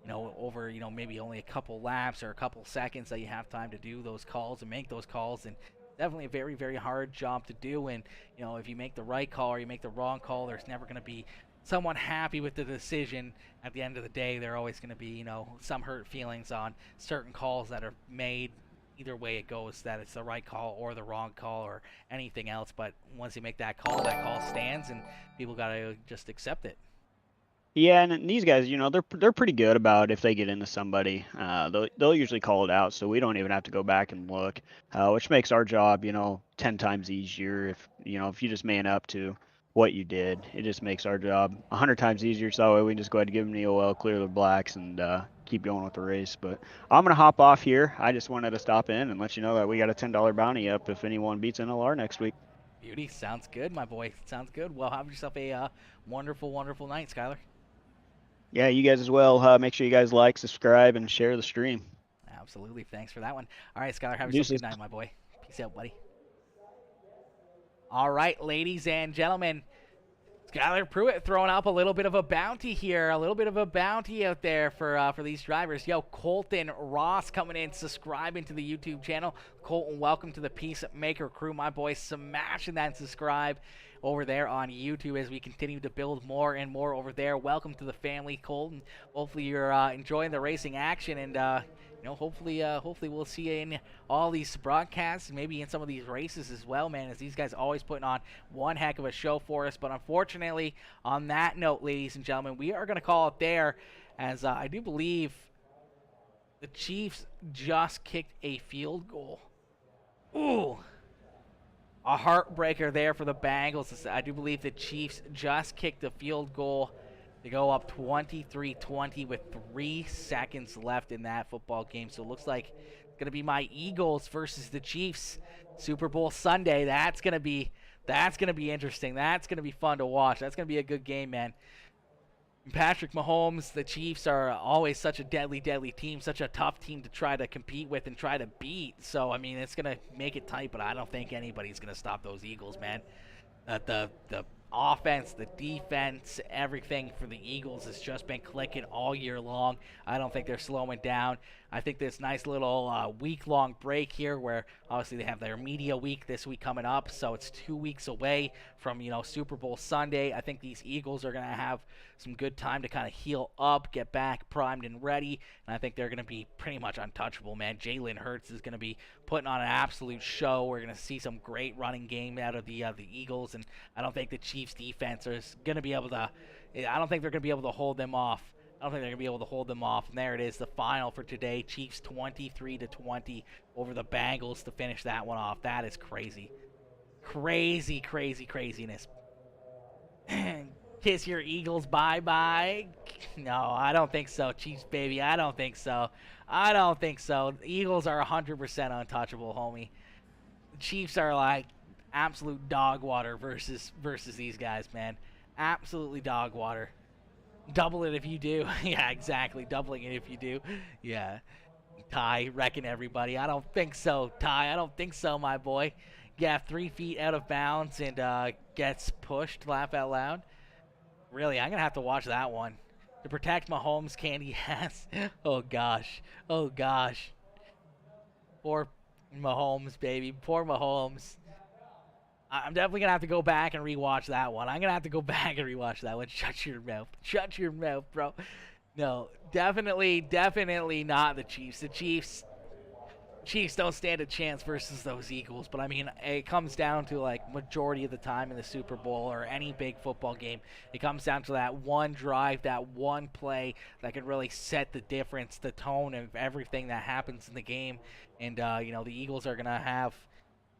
over, maybe only a couple laps or a couple seconds that you have time to do those calls and make those calls. And definitely a very, very hard job to do. And, if you make the right call or you make the wrong call, there's never going to be someone happy with the decision. At the end of the day, there are always going to be, some hurt feelings on certain calls that are made. Either way it goes, that it's the right call or the wrong call or anything else. But once you make that call stands, and people got to just accept it. Yeah, and these guys, they're pretty good about if they get into somebody, they'll usually call it out, so we don't even have to go back and look, which makes our job, 10 times easier. If you just man up to what you did, it just makes our job 100 times easier. So that way we can just go ahead and give them the OL, clear the blacks, and keep going with the race. But I'm gonna hop off here. I just wanted to stop in and let you know that we got a $10 bounty up if anyone beats NLR next week. Beauty. Sounds good, my boy. Sounds good. Well, have yourself a wonderful, wonderful night, Skylar. Yeah, you guys as well. Make sure you guys like, subscribe, and share the stream. Absolutely. Thanks for that one. All right, Skylar, have yourself a good night, my boy. Peace out, buddy. All right, ladies and gentlemen, Skylar Pruitt throwing up a little bit of a bounty here, a little bit of a bounty out there for these drivers. Yo, Colton Ross coming in, subscribing to the YouTube channel. Colton, welcome to the Peacemaker crew, my boy. Smashing that subscribe over there on YouTube as we continue to build more and more over there. Welcome to the family, Colton. Hopefully you're enjoying the racing action, and hopefully we'll see you in all these broadcasts and maybe in some of these races as well, man, as these guys always putting on one heck of a show for us. But unfortunately, on that note, ladies and gentlemen, we are going to call it there, as I do believe the Chiefs just kicked a field goal. Ooh. A heartbreaker there for the Bengals. I do believe the Chiefs just kicked a field goal to go up 23-20 with 3 seconds left in that football game. So it looks like it's going to be my Eagles versus the Chiefs Super Bowl Sunday. That's going to be interesting. That's going to be fun to watch. That's going to be a good game, man. Patrick Mahomes, the Chiefs are always such a deadly, deadly team, such a tough team to try to compete with and try to beat. So, I mean, it's going to make it tight, but I don't think anybody's going to stop those Eagles, man. The offense, the defense, everything for the Eagles has just been clicking all year long. I don't think they're slowing down. I think this nice little week-long break here where obviously they have their media week this week coming up, so it's 2 weeks away from, Super Bowl Sunday. I think these Eagles are going to have some good time to kind of heal up, get back primed and ready, and I think they're going to be pretty much untouchable, man. Jalen Hurts is going to be putting on an absolute show. We're going to see some great running game out of the Eagles, and I don't think the Chiefs defense is going to be able to – I don't think they're going to be able to hold them off. And there it is, the final for today. Chiefs 23-20 over the Bengals to finish that one off. That is crazy. Craziness. Kiss your Eagles bye-bye. No, I don't think so. Chiefs, baby, I don't think so. The Eagles are 100% untouchable, homie. The Chiefs are like absolute dog water versus these guys, man. Absolutely dog water. Double it if you do. Yeah, exactly. Doubling it if you do. Yeah. Ty, wrecking everybody. I don't think so, Ty. I don't think so, my boy. Yeah, 3 feet out of bounds and gets pushed. Laugh out loud. Really, I'm gonna have to watch that one to protect Mahomes' candy ass. Oh gosh. Oh gosh. Poor Mahomes, baby. Poor Mahomes. I'm definitely gonna have to go back and rewatch that one. I'm gonna have to go back and rewatch that one. Shut your mouth. Shut your mouth, bro. No, definitely not the Chiefs. The Chiefs don't stand a chance versus those Eagles. But I mean, it comes down to like majority of the time in the Super Bowl or any big football game, it comes down to that one drive, that one play that can really set the difference, the tone of everything that happens in the game. And you know, the Eagles are gonna have.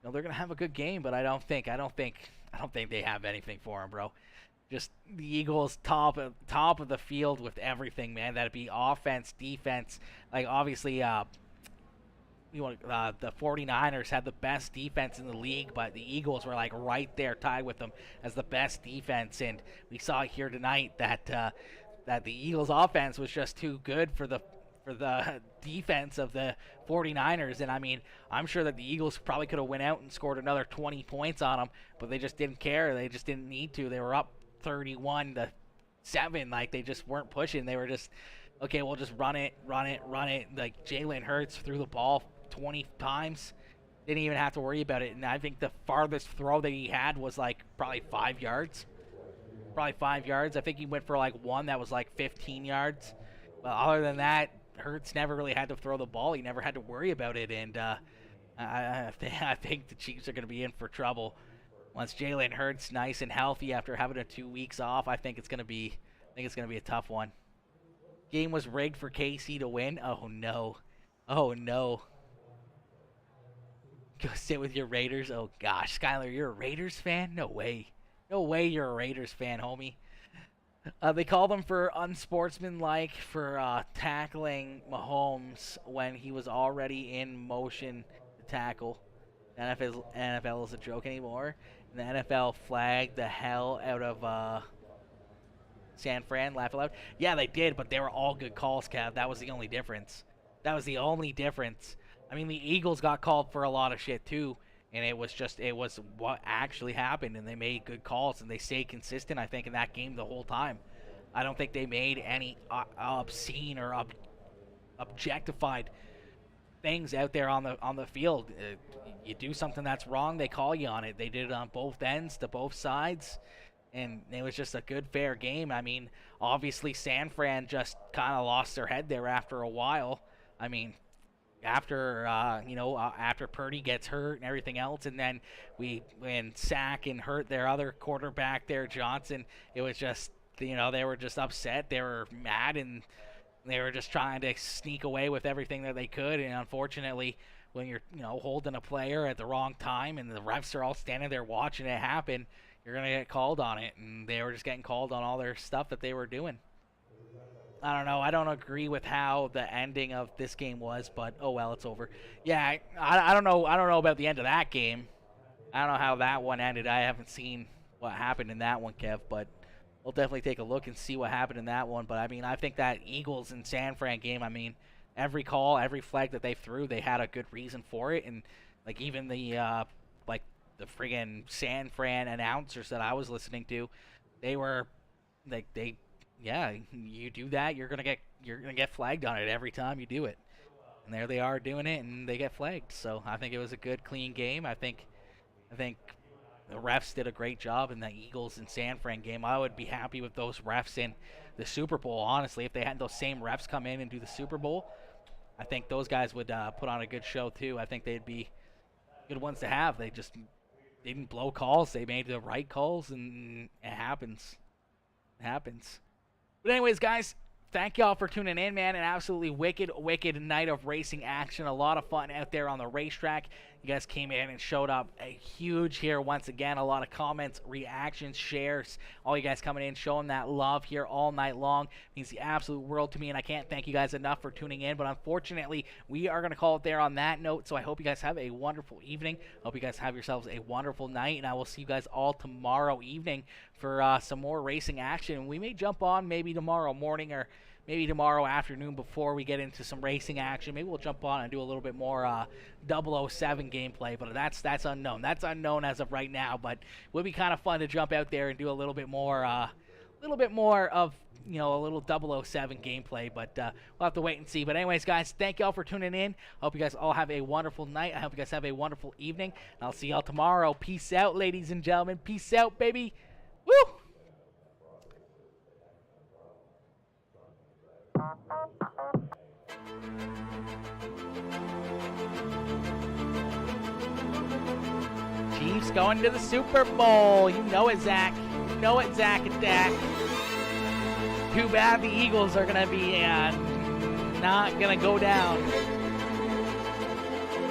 No, they're gonna have a good game, but I don't think they have anything for them, bro. Just the Eagles top of the field with everything, man. That'd be offense, defense. Like obviously, the 49ers had the best defense in the league, but the Eagles were like right there, tied with them as the best defense. And we saw here tonight that the Eagles' offense was just too good for the defense of the 49ers. And I mean, I'm sure that the Eagles probably could have went out and scored another 20 points on them, but they just didn't care. They just didn't need to. They were up 31-7. Like, they just weren't pushing. They were just, okay, we'll just run it. Like, Jalen Hurts threw the ball 20 times. Didn't even have to worry about it. And I think the farthest throw that he had was like probably 5 yards. I think he went for like one that was like 15 yards. But other than that, Hurts never really had to throw the ball. He never had to worry about it, and I think the Chiefs are going to be in for trouble once Jalen Hurts nice and healthy after having a 2 weeks off. I think it's going to be a tough one. Game was rigged for KC to win. Oh no. Go sit with your Raiders. Oh gosh, Skylar, you're a Raiders fan? No way you're a Raiders fan, homie. They called him for unsportsmanlike for tackling Mahomes when he was already in motion to tackle. The NFL is a joke anymore. And the NFL flagged the hell out of San Fran. Laugh aloud. Yeah, they did, but they were all good calls, Kev. That was the only difference. I mean, the Eagles got called for a lot of shit too. And it was what actually happened, and they made good calls, and they stayed consistent, I think, in that game the whole time. I don't think they made any obscene or objectified things out there on the field. You do something that's wrong, they call you on it. They did it on both ends, to both sides, and it was just a good, fair game. I mean, obviously, San Fran just kind of lost their head there after a while. I mean, after Purdy gets hurt and everything else, and then when Sack and hurt their other quarterback there, Johnson, it was just, they were just upset. They were mad, and they were just trying to sneak away with everything that they could. And unfortunately, when you're, holding a player at the wrong time and the refs are all standing there watching it happen, you're going to get called on it. And they were just getting called on all their stuff that they were doing. I don't know. I don't agree with how the ending of this game was, but oh well, it's over. Yeah, I don't know. I don't know about the end of that game. I don't know how that one ended. I haven't seen what happened in that one, Kev, but we'll definitely take a look and see what happened in that one. But I mean, I think that Eagles and San Fran game, I mean, every call, every flag that they threw, they had a good reason for it. And like even the the friggin' San Fran announcers that I was listening to, they were like yeah, you do that, you're gonna get flagged on it every time you do it. And there they are doing it, and they get flagged. So I think it was a good, clean game. I think the refs did a great job in the Eagles and San Fran game. I would be happy with those refs in the Super Bowl, honestly. If they had those same refs come in and do the Super Bowl, I think those guys would put on a good show too. I think they'd be good ones to have. They just didn't blow calls. They made the right calls, and it happens. It happens. But anyways, guys, thank y'all for tuning in, man. An absolutely wicked night of racing action. A lot of fun out there on the racetrack. You guys came in and showed up huge here once again. A lot of comments, reactions, shares. All you guys coming in, showing that love here all night long. Means the absolute world to me, and I can't thank you guys enough for tuning in. But unfortunately, we are going to call it there on that note. So I hope you guys have a wonderful evening. Hope you guys have yourselves a wonderful night, and I will see you guys all tomorrow evening for some more racing action. We may jump on maybe tomorrow morning or maybe tomorrow afternoon before we get into some racing action. Maybe we'll jump on and do a little bit more 007 gameplay, but that's unknown. That's unknown as of right now, but it would be kind of fun to jump out there and do a little bit more little bit more of, you know, a little 007 gameplay, but we'll have to wait and see. But anyways, guys, thank y'all for tuning in. I hope you guys all have a wonderful night. I hope you guys have a wonderful evening. And I'll see y'all tomorrow. Peace out, ladies and gentlemen. Peace out, baby. Woo! Chiefs going to the Super Bowl. You know it, Zach. You know it, Zach and Dak. Too bad the Eagles are going to be not going to go down.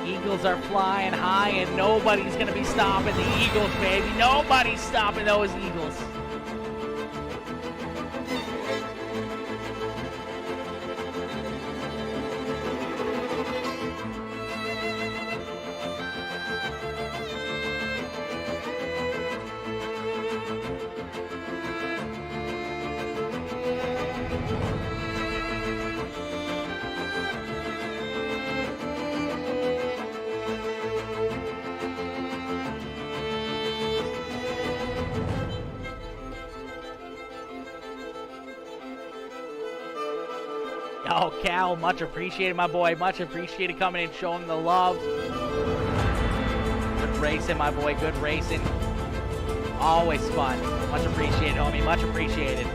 Eagles are flying high, and nobody's going to be stopping the Eagles, baby. Nobody's stopping those Eagles. Oh, Cal, much appreciated, my boy. Much appreciated coming and showing the love. Good racing, my boy. Good racing. Always fun. Much appreciated, homie. Much appreciated.